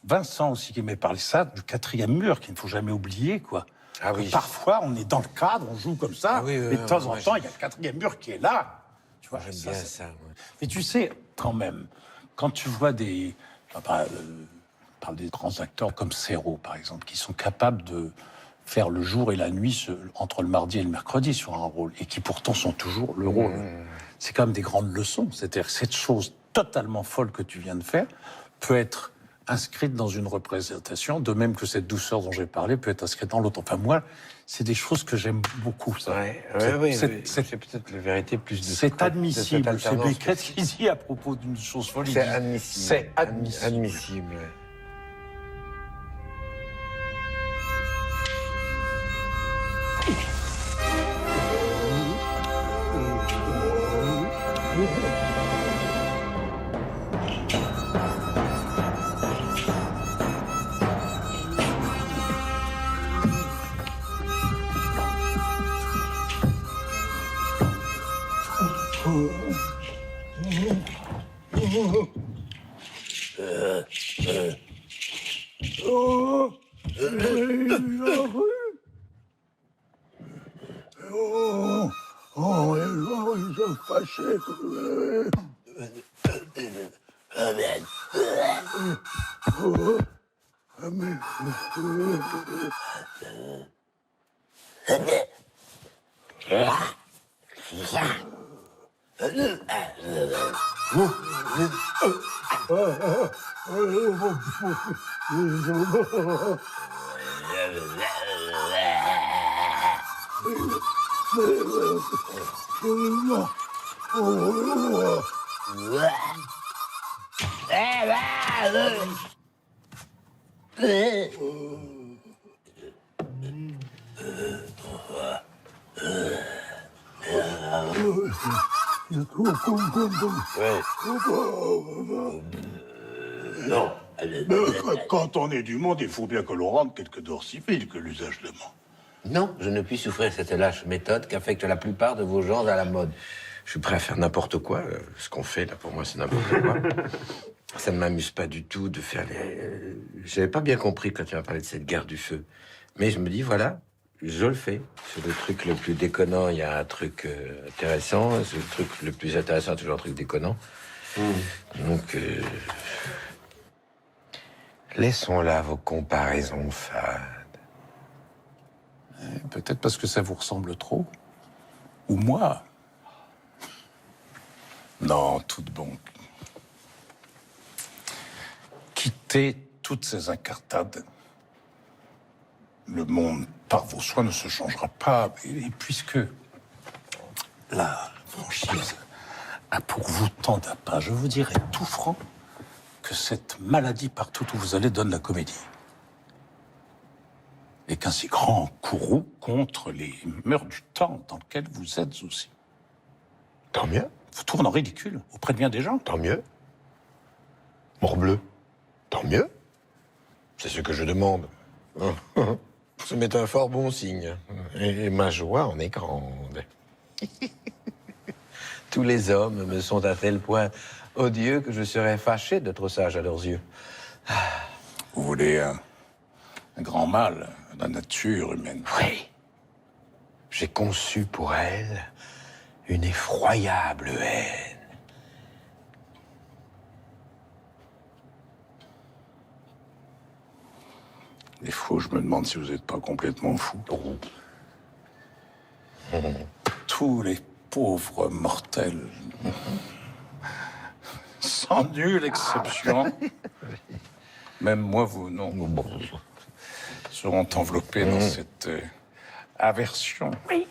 Vincent aussi qui m'a parlé ça, du 4e mur, qu'il ne faut jamais oublier, quoi. Ah oui. Parfois, on est dans le cadre, on joue comme ça, mais de temps en temps, il y a le 4e mur qui est là. Tu vois, j'aime bien ça. Mais tu sais, quand même, quand tu vois des... on parle des grands acteurs comme Serrault, par exemple, qui sont capables de faire le jour et la nuit entre le mardi et le mercredi sur un rôle, et qui pourtant sont toujours le rôle. C'est quand même des grandes leçons. C'est-à-dire que cette chose totalement folle que tu viens de faire peut être inscrite dans une représentation, de même que cette douceur dont j'ai parlé peut être inscrite dans l'autre. Enfin, moi, c'est des choses que j'aime beaucoup, ça. C'est peut-être la vérité plus de... C'est admissible. C'est Beckett qui dit à propos d'une chose folle. C'est admissible. C'est admissible. Admissible, ouais. Non. Quand on est du monde, il faut bien que l'on rende quelques dors civiles que l'usage demande. Non, je ne puis souffrir cette lâche méthode qu'affecte la plupart de vos gens à la mode. Je suis prêt à faire n'importe quoi. Ce qu'on fait, là, pour moi, c'est n'importe quoi. Ça ne m'amuse pas du tout de faire les... J'avais pas bien compris quand tu m'as parlé de cette guerre du feu. Mais je me dis, voilà, je le fais. Sur le truc le plus déconnant, il y a un truc intéressant. Sur le truc le plus intéressant, toujours un truc déconnant. Donc, laissons là vos comparaisons fades. Peut-être parce que ça vous ressemble trop. Ou moi. Non, toute bonne. Quittez toutes ces incartades. Le monde, par vos soins, ne se changera pas. Et puisque la franchise a pour vous tant d'appât, je vous dirai tout franc que cette maladie partout où vous allez donne la comédie. Et qu'un si grand courroux contre les mœurs du temps dans lequel vous êtes aussi. Tant mieux. Vous tournez en ridicule auprès de bien des gens. Tant mieux. Morbleu. Tant mieux. C'est ce que je demande. Ce m'est un fort bon signe. Et ma joie en est grande. Tous les hommes me sont à tel point odieux que je serais fâché d'être sage à leurs yeux. Vous voulez un grand mal, la nature humaine. Oui. J'ai conçu pour elle une effroyable haine. Des fois, je me demande si vous n'êtes pas complètement fou. Tous les pauvres mortels, sans nulle exception, même moi, vous, non, seront enveloppés dans cette aversion. Oui.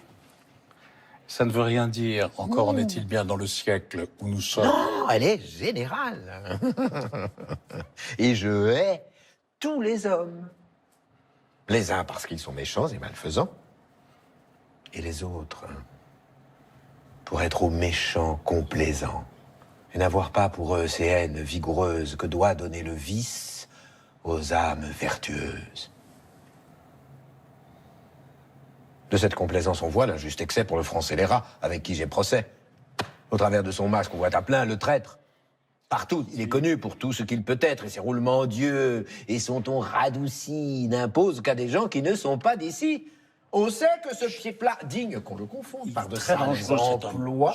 Ça ne veut rien dire. Encore en est-il bien dans le siècle où nous sommes. Non, elle est générale. Et je hais tous les hommes. Les uns parce qu'ils sont méchants et malfaisants, et les autres pour être aux méchants complaisants, et n'avoir pas pour eux ces haines vigoureuses que doit donner le vice aux âmes vertueuses. De cette complaisance, on voit l'injuste excès pour le franc scélérat, avec qui j'ai procès. Au travers de son masque, on voit à plein le traître. Partout, il est connu pour tout ce qu'il peut être, et ses roulements d'yeux et son ton radouci n'imposent qu'à des gens qui ne sont pas d'ici. On sait que ce pied plat, digne qu'on le confonde par de sales emplois,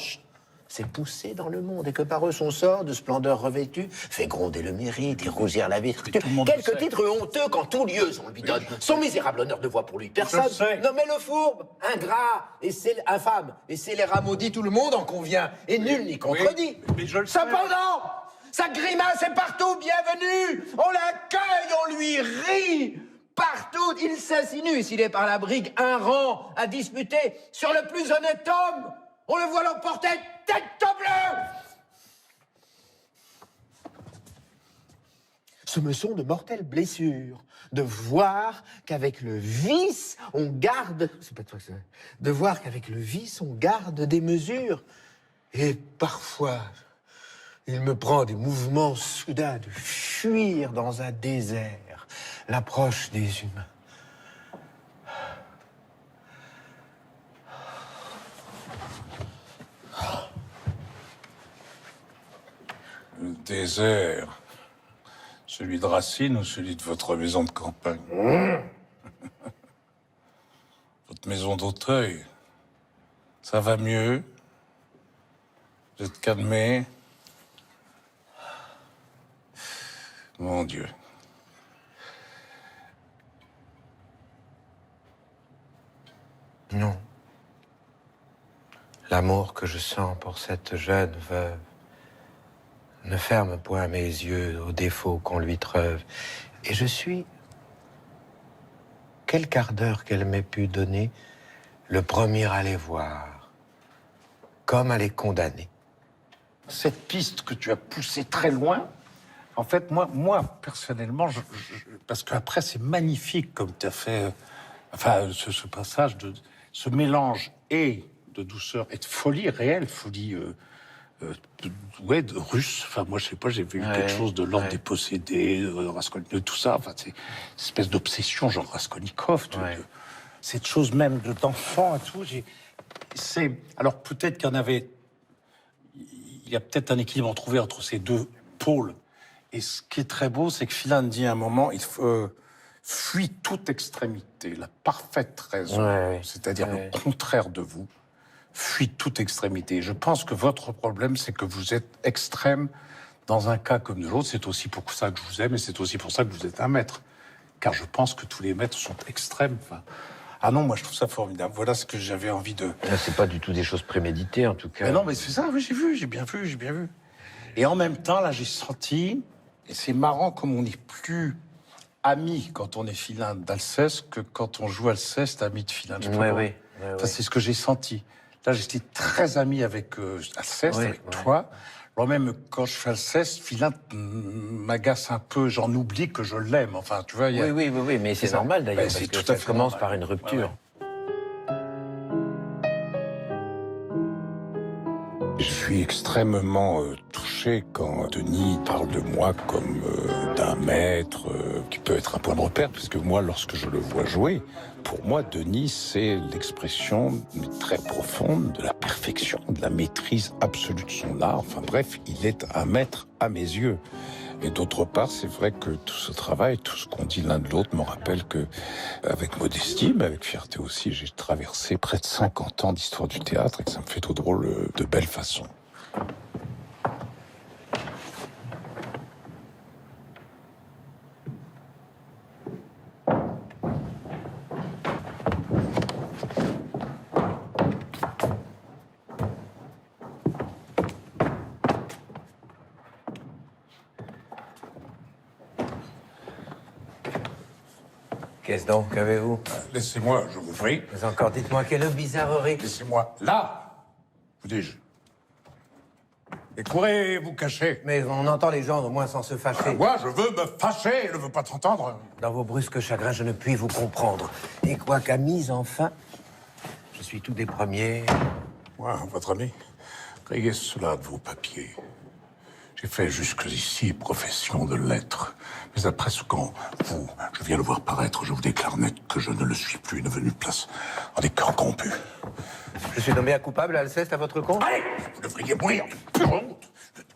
s'est poussé dans le monde, et que par eux son sort de splendeur revêtue fait gronder le mérite et rougir la vertu. Quelques titres honteux qu'en tout lieu on lui donne. Son misérable honneur ne voit pour lui personne. Nommez-le fourbe, ingrat, et infâme, et scélérat maudit, tout le monde en convient, et nul n'y contredit. Mais je le sais. Cependant, sa grimace est partout bienvenue. On l'accueille, on lui rit. Partout, il s'insinue, s'il est par la brigue un rang à disputer sur le plus honnête homme. On le voit l'emporter tête bleue. Ce me sont de mortelles blessures, de voir qu'avec le vice, on garde... C'est pas toi que c'est... De voir qu'avec le vice, on garde des mesures. Et parfois, il me prend des mouvements soudains de fuir dans un désert l'approche des humains. Le désert, celui de Racine ou celui de votre maison de campagne? Votre maison d'Auteuil, ça va mieux? Vous êtes calmé? Mon Dieu. Non. L'amour que je sens pour cette jeune veuve ne ferme point mes yeux aux défauts qu'on lui treuve. Et je suis, quel quart d'heure qu'elle m'ait pu donner, le premier à les voir, comme à les condamner. Cette piste que tu as poussée très loin, en fait, moi personnellement, parce qu'après, c'est magnifique comme tu as fait, ce passage, ce mélange et de douceur et de folie réelle, folie de russe. Enfin, moi, je sais pas, j'ai vu quelque chose de l'ordre des possédés, de Raskolnikov, de tout ça. Enfin, c'est une espèce d'obsession, genre Raskolnikov, cette chose même d'enfant et tout. Alors, peut-être qu'il y en avait... Il y a peut-être un équilibre à trouver entre ces deux pôles. Et ce qui est très beau, c'est que Philin dit à un moment, il fuit toute extrémité, la parfaite raison, c'est-à-dire le contraire de vous, fuit toute extrémité. Je pense que votre problème, c'est que vous êtes extrême dans un cas comme de l'autre. C'est aussi pour ça que je vous aime, et c'est aussi pour ça que vous êtes un maître. Car je pense que tous les maîtres sont extrêmes. Enfin, ah non, moi je trouve ça formidable. Voilà ce que j'avais envie de... Là, c'est pas du tout des choses préméditées, en tout cas. Mais non, mais c'est ça, oui, j'ai bien vu. Et en même temps, là, j'ai senti, et c'est marrant comme on n'est plus ami quand on est Philin d'Alceste que quand on joue Alceste, ami de Philin. Enfin, c'est ce que j'ai senti. Là, j'étais très ami avec Alceste, avec toi. Alors même quand je fais Alceste, Philin m'agace un peu, j'en oublie que je l'aime. Enfin, tu vois. Oui, mais c'est normal d'ailleurs, parce que ça commence par une rupture. Je suis extrêmement touché quand Denis parle de moi comme d'un maître qui peut être un point de repère, parce que moi, lorsque je le vois jouer, pour moi, Denis, c'est l'expression très profonde de la perfection, de la maîtrise absolue de son art. Enfin bref, il est un maître à mes yeux. Et d'autre part, c'est vrai que tout ce travail, tout ce qu'on dit l'un de l'autre me rappelle que, avec modestie, mais avec fierté aussi, j'ai traversé près de 50 ans d'histoire du théâtre et que ça me fait tout drôle de belle façon. Qu'est-ce donc, qu'avez-vous? Laissez-moi, je vous prie. Mais encore, dites-moi, quelle bizarrerie. Laissez-moi là, vous dis-je. Et courez vous cacher. Mais on entend les gens, au moins, sans se fâcher. Moi, je veux me fâcher, je ne veux pas t'entendre. Dans vos brusques chagrins, je ne puis vous comprendre. Et quoi qu'à mise, enfin, je suis tout des premiers. Moi, votre ami, rayez cela de vos papiers. J'ai fait jusqu'ici profession de lettres. Mais après ce quand je viens le voir paraître, je vous déclare net que je ne le suis plus, une venue de place en des cœurs corrompus. Je suis nommé à coupable, Alceste, à votre compte? Allez, vous devriez mourir de pure honte.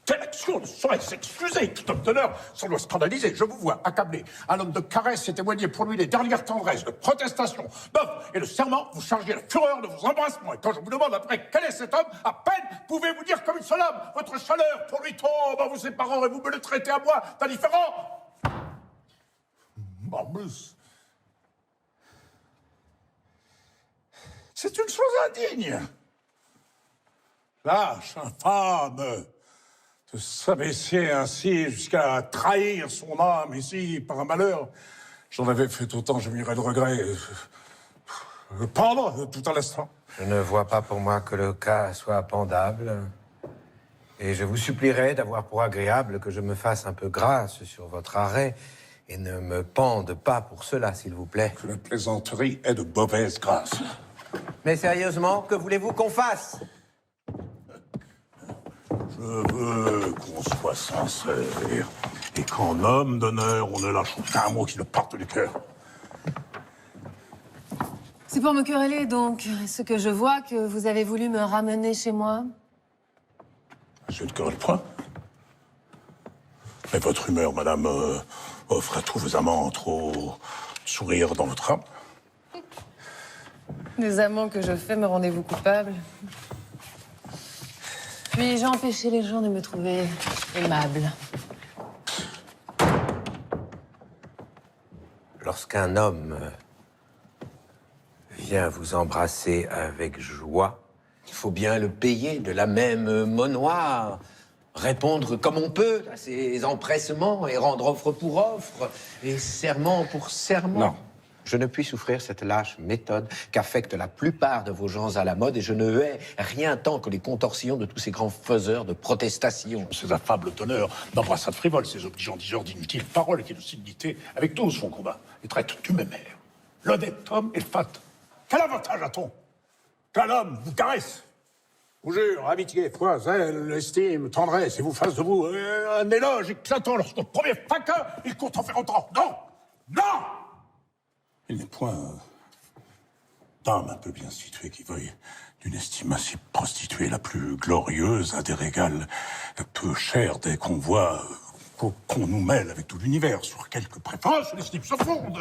Telle action ne saurait s'excuser. Tout homme d'honneur s'en doit scandaliser. Je vous vois accablé. Un homme de caresse et témoigner pour lui les dernières tendresses, de protestations, d'offres et de serments. Vous chargez la fureur de vos embrassements. Et quand je vous demande après quel est cet homme, à peine pouvez-vous dire comme une seule homme. Votre chaleur pour lui tombe en vous séparant et vous me le traitez à moi d'indifférent. Barbus. C'est une chose indigne. Lâche, infâme, de s'abaisser ainsi jusqu'à trahir son âme ici par un malheur. J'en avais fait autant, je m'irais de regret. Pendre tout à l'instant. Je ne vois pas pour moi que le cas soit pendable. Et je vous supplierai d'avoir pour agréable que je me fasse un peu grâce sur votre arrêt et ne me pende pas pour cela, s'il vous plaît. Que la plaisanterie est de mauvaise grâce. Mais sérieusement, que voulez-vous qu'on fasse? Je veux qu'on soit sincère et qu'en homme d'honneur, on ne lâche aucun mot qui ne parte du cœur. C'est pour me quereller, donc. Ce que je vois que vous avez voulu me ramener chez moi. Je ne querelle point. Mais votre humeur, madame, offre à tous vos amants trop sourire dans votre âme. Les amants que je fais me rendez-vous coupable. Puis j'ai empêché les gens de me trouver aimable. Lorsqu'un homme vient vous embrasser avec joie, il faut bien le payer de la même monnaie noire. Répondre comme on peut à ses empressements et rendre offre pour offre et serment pour serment. Non. Je ne puis souffrir cette lâche méthode qu'affectent la plupart de vos gens à la mode et je ne hais rien tant que les contorsions de tous ces grands faiseurs de protestations. Ces affables teneurs d'embrassades frivoles, ces obligeants diseurs d'inutiles paroles qui de dignité avec tous font combat et traitent du même air. L'honnête homme est le fat. Quel avantage a-t-on? Qu'un homme vous caresse, vous jure, amitié, foi, zèle, estime, tendresse, et vous fasse de vous un éloge éclatant lorsqu'au premier faquin, il compte en faire autant. Non! Non! Il n'est point d'âme un peu bien située qui veuille d'une estime ainsi prostituée la plus glorieuse à des régals peu chers dès qu'on voit qu'on nous mêle avec tout l'univers sur quelques préférences, l'estime se fonde.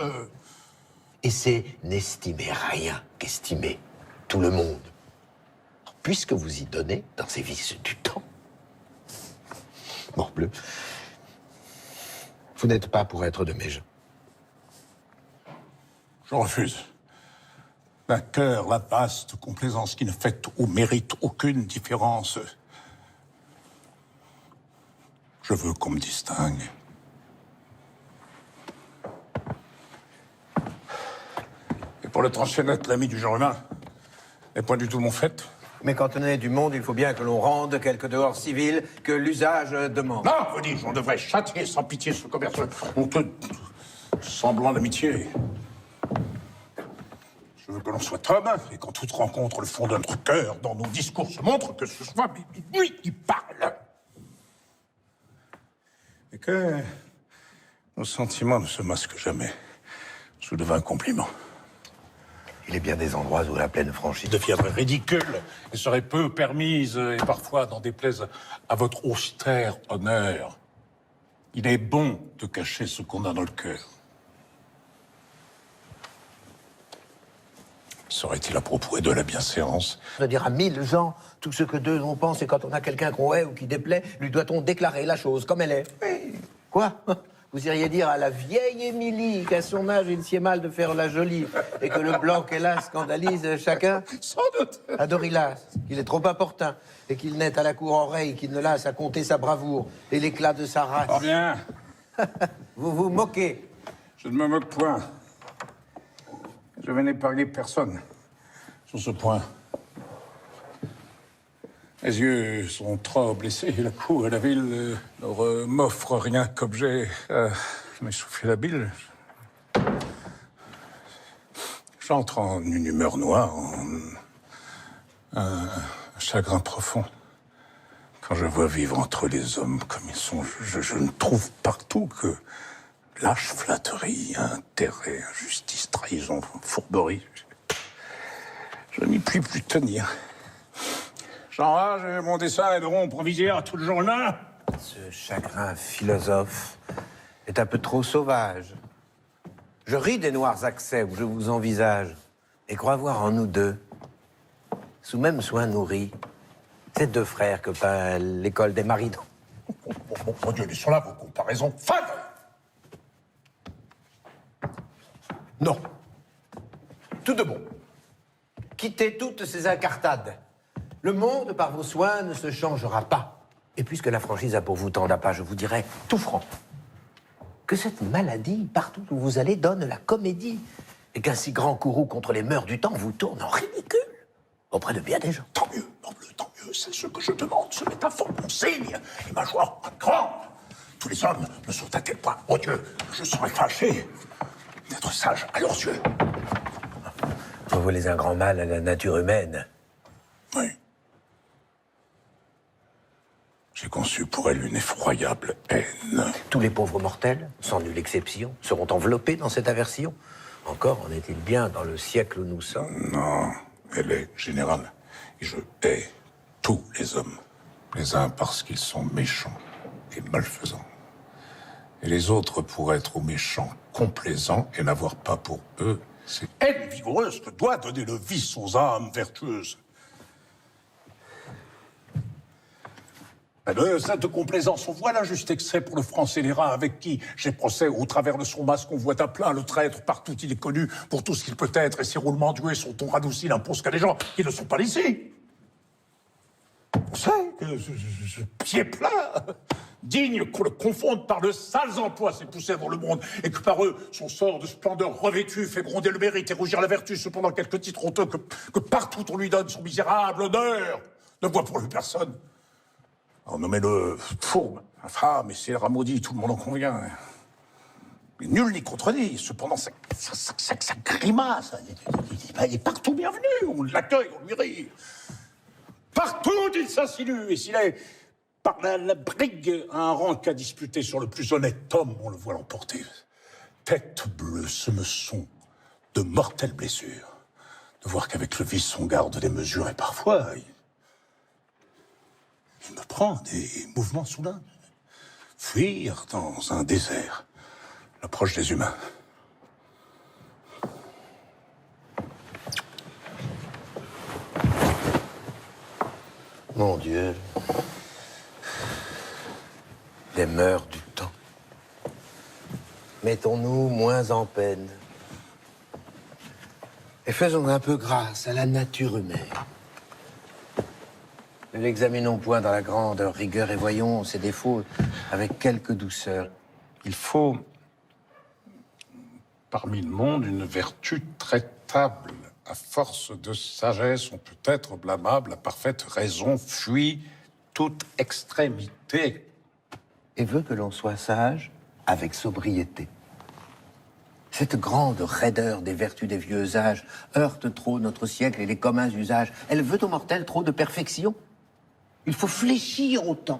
Et c'est n'estimer rien qu'estimer tout le monde. Puisque vous y donnez dans ces vices du temps. Morbleu, vous n'êtes pas pour être de mes gens. Je refuse. D'un cœur, la vaste complaisance qui ne fait au mérite aucune différence. Je veux qu'on me distingue. Et pour le trancher net, l'ami du genre humain n'est point du tout mon fait. Mais quand on est du monde, il faut bien que l'on rende quelques dehors civils que l'usage demande. Non, vous dis-je, on devrait châtier sans pitié ce commerce honteux, semblant d'amitié. Je que l'on soit homme, et quand toute rencontre le fond de notre cœur dans nos discours se montre que ce soit lui qui parle. Et que nos sentiments ne se masquent jamais sous de vains compliments. Il est bien des endroits où la pleine franchise deviendrait ridicule et serait peu permise, et parfois n'en déplaise à votre austère honneur. Il est bon de cacher ce qu'on a dans le cœur. Serait-il à propos de la bienséance De dire à 1000 gens tout ce que d'eux on pense, et quand on a quelqu'un qu'on hait ou qui déplaît, lui doit-on déclarer la chose comme elle est? Oui. Quoi? Vous iriez dire à la vieille Émilie qu'à son âge, il sied mal de faire la jolie et que le blanc qu'elle a scandalise chacun? Sans doute. À Dorilas, qu'il est trop importun et qu'il n'est à la cour oreille qu'il ne lasse à compter sa bravoure et l'éclat de sa race. Oh bien. Vous vous moquez. Je ne me moque point. Je vais n'épargner personne sur ce point. Mes yeux sont trop blessés, la cour et la ville ne m'offrent rien qu'objet à m'essouffler la bile. J'entre en une humeur noire, en un chagrin profond. Quand je vois vivre entre les hommes comme ils sont, je ne trouve partout que lâche flatterie, intérêt, injustice, trahison, fourberie. Je n'y puis plus tenir. J'enrage, mon dessein est de rompre visière à tout le journal. Ce chagrin philosophe est un peu trop sauvage. Je ris des noirs accès où je vous envisage et crois voir en nous deux, sous même soin nourris, ces deux frères que peint l'école des Maridons. Mon Dieu, ils sont là, vos comparaisons fades. Non. Tout de bon. Quittez toutes ces incartades. Le monde, par vos soins, ne se changera pas. Et puisque la franchise a pour vous tant d'appât, je vous dirai tout franc que cette maladie, partout où vous allez, donne la comédie. Et qu'un si grand courroux contre les mœurs du temps vous tourne en ridicule auprès de bien des gens. Tant mieux, tant mieux, c'est ce que je demande. Ce métaphore, mon signe, et ma joie grande. Tous les hommes ne sont à tel point, oh Dieu, je serais fâché d'être sage à leurs yeux. Vous voulez un grand mal à la nature humaine? Oui. J'ai conçu pour elle une effroyable haine. Tous les pauvres mortels, sans nulle exception, seront enveloppés dans cette aversion. Encore en est-il bien dans le siècle où nous sommes? Non, elle est générale. Et je hais tous les hommes. Les uns parce qu'ils sont méchants et malfaisants. Et les autres pour être aux méchants complaisants et n'avoir pas pour eux. C'est haine vigoureuse que doit donner le vice aux âmes vertueuses. De cette complaisance, on voit là juste extrait pour le franc scélérat avec qui j'ai procès au travers de son masque, on voit à plein le traître, partout il est connu pour tout ce qu'il peut être, et ses roulements d'yeux et son ton radouci n'imposent qu'à des gens qui ne sont pas d'ici. On sait que ce pied plat, digne qu'on le confonde par de sales emplois, s'est poussé dans le monde, et que par eux, son sort de splendeur revêtu fait gronder le mérite et rougir la vertu, cependant quelques titres honteux que partout on lui donne son misérable honneur, ne voit pour lui personne. On nommait-le fourbe, infâme, et c'est le maudit, tout le monde en convient. Mais nul n'y contredit. Cependant, ça grimace. Il est partout bienvenu. On l'accueille, on lui rit. Partout, il s'insinue. Et s'il est, par la brigue, un rang qu'à disputer sur le plus honnête homme, on le voit l'emporter. Tête bleue, ce me sont de mortelles blessures. De voir qu'avec le vice, on garde des mesures, et parfois... Il me prend des mouvements soudains. Fuir dans un désert, l'approche des humains. Mon Dieu. Des mœurs du temps. Mettons-nous moins en peine. Et faisons un peu grâce à la nature humaine. Ne l'examinons point dans la grande rigueur et voyons ses défauts avec quelque douceur. Il faut, parmi le monde, une vertu traitable. À force de sagesse, on peut être blâmable. La parfaite raison fuit toute extrémité. Et veut que l'on soit sage avec sobriété. Cette grande raideur des vertus des vieux âges heurte trop notre siècle et les communs usages. Elle veut aux mortels trop de perfection. Il faut fléchir au temps,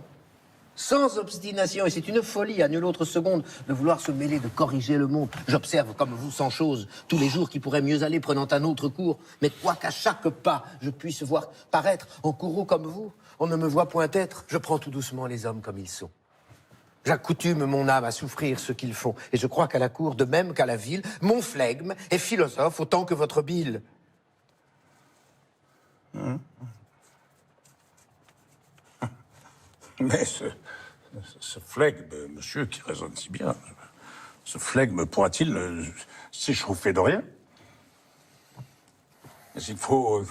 sans obstination, et c'est une folie à nulle autre seconde de vouloir se mêler, de corriger le monde. J'observe comme vous 100 choses tous les jours qui pourraient mieux aller prenant un autre cours. Mais quoi qu'à chaque pas je puisse voir paraître en courroux comme vous, on ne me voit point être. Je prends tout doucement les hommes comme ils sont. J'accoutume mon âme à souffrir ce qu'ils font. Et je crois qu'à la cour, de même qu'à la ville, mon flegme est philosophe autant que votre bile. Mais ce flegme, monsieur, qui résonne si bien, ce flegme pourra-t-il s'échauffer de rien? Mais il faut,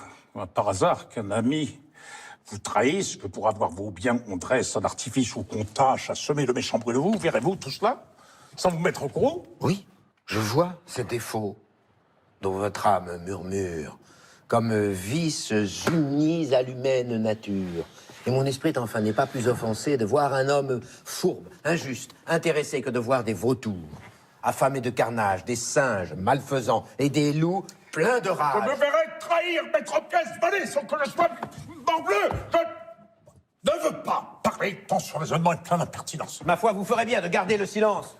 par hasard, qu'un ami vous trahisse, que pour avoir vos biens, on dresse un artifice ou qu'on tâche à semer le méchant bruit de vous, verrez-vous tout cela, sans vous mettre au courant? Oui, je vois ces défauts dont votre âme murmure, comme vices unis à l'humaine nature. Et mon esprit, enfin, n'est pas plus offensé de voir un homme fourbe, injuste, intéressé que de voir des vautours, affamés de carnage, des singes malfaisants et des loups pleins de rage. Je me verrai trahir, mettre en pièces, voler sans que je sois morbleu. Je ne veux pas parler tant son raisonnement est plein d'impertinence. Ma foi, vous ferez bien de garder le silence.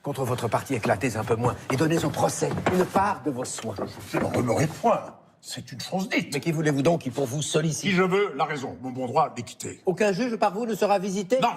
Contre votre parti, éclatez un peu moins et donnez au procès une part de vos soins. Je n'en remerai point. C'est une chose dite. Mais qui voulez-vous donc qui pour vous sollicite? Si je veux la raison, mon bon droit d'équité. Aucun juge par vous ne sera visité? Non,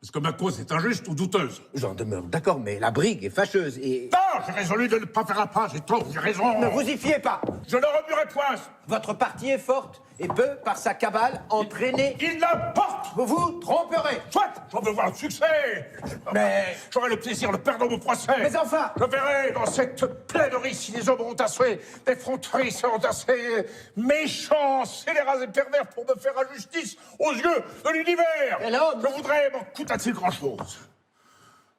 parce que ma cause est injuste ou douteuse. J'en demeure d'accord, mais la brigue est fâcheuse et... Non, j'ai résolu de ne pas faire la page, j'ai tort, j'ai raison. Ne vous y fiez pas. Je ne remuerai point. Votre parti est forte et peut, par sa cabale, entraîner... Il n'importe. Vous vous tromperez. Soit, j'en veux voir le succès. Mais... J'aurai le plaisir de perdre mon procès. Mais enfin... Je verrai dans cette plaidoirie si les hommes ont assez d'effronterie, seront assez méchants, scélérats et pervers pour me faire injustice aux yeux de l'univers. Et l'homme... Je voudrais, m'en coûte-t-il grand-chose,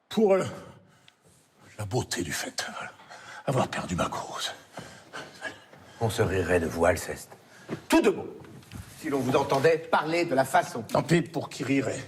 pour la beauté du fait avoir perdu ma cause. On se rirait de vous, Alceste. Tout de bon, si l'on vous entendait parler de la façon. Tant pis pour qui rirait.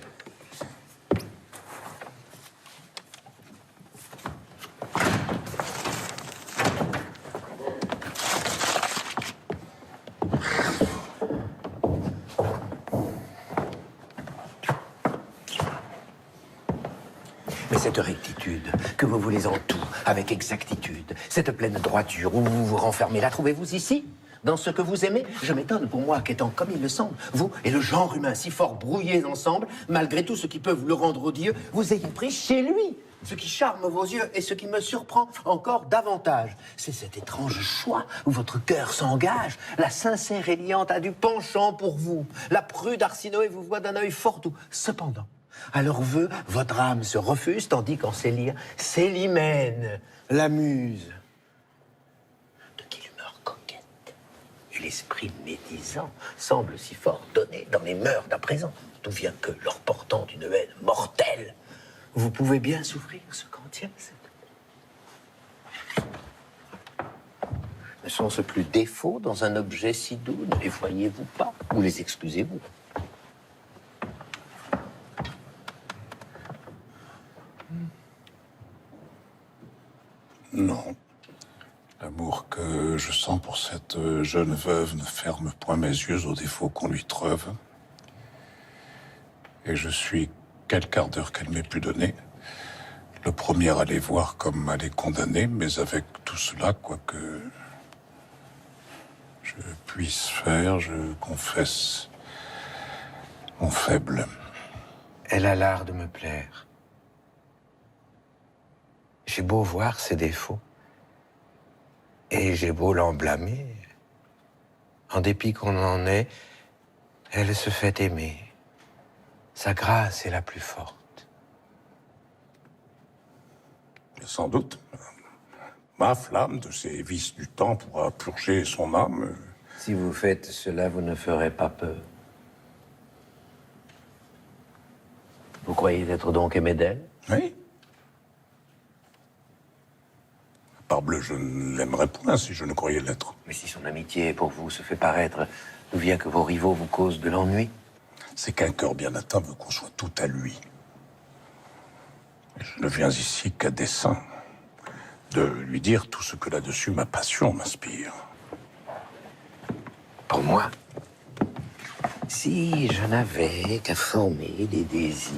Mais cette rectitude, que vous voulez en tout, avec exactitude, cette pleine droiture où vous vous renfermez, la trouvez-vous ici? Dans ce que vous aimez? Je m'étonne pour moi qu'étant comme il le semble, vous et le genre humain si fort brouillés ensemble, malgré tout ce qui peut vous le rendre odieux, vous ayez pris chez lui. Ce qui charme vos yeux et ce qui me surprend encore davantage, c'est cet étrange choix où votre cœur s'engage. La sincère Éliante a du penchant pour vous. La prude Arsinoé vous voit d'un œil fort doux. Cependant, à leurs vœux, votre âme se refuse, tandis qu'en Célia, Célimène, la muse, de qui l'humeur coquette et l'esprit médisant semble si fort donné dans les mœurs d'à présent, d'où vient que, leur portant une haine mortelle, vous pouvez bien souffrir ce qu'en tient cette... Ne sont-ce plus défauts dans un objet si doux? Ne les voyez-vous pas? Ou les excusez-vous? Non. L'amour que je sens pour cette jeune veuve ne ferme point mes yeux aux défauts qu'on lui treuve. Et je suis, quel quart d'heure qu'elle m'ait pu donner, le premier à les voir comme à les condamner, mais avec tout cela, quoi que je puisse faire, je confesse mon faible. Elle a l'art de me plaire. J'ai beau voir ses défauts, et j'ai beau l'en blâmer, en dépit qu'on en ait, elle se fait aimer. Sa grâce est la plus forte. Sans doute. Ma flamme de ces vices du temps pourra purger son âme. Si vous faites cela, vous ne ferez pas peur. Vous croyez être donc aimé d'elle? Oui. Parbleu, je ne l'aimerais point si je ne croyais l'être. Mais si son amitié pour vous se fait paraître, d'où vient que vos rivaux vous causent de l'ennui? C'est qu'un cœur bien atteint veut qu'on soit tout à lui. Et je ne viens ici qu'à dessein. de lui dire tout ce que là-dessus ma passion m'inspire. Pour moi, si je n'avais qu'à former des désirs,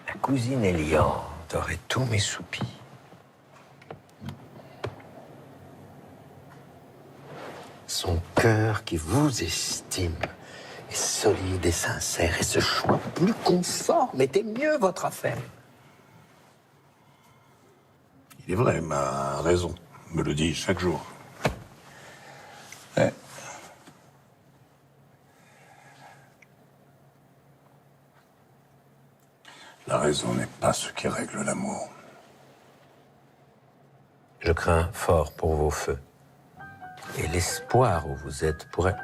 la cousine Eliante aurait tous mes soupirs. Son cœur qui vous estime est solide et sincère, et ce choix plus conforme était mieux votre affaire. Il est vrai, ma raison me le dit chaque jour. Mais la raison n'est pas ce qui règle l'amour. Je crains fort pour vos feux. Et l'espoir où vous êtes pourrait...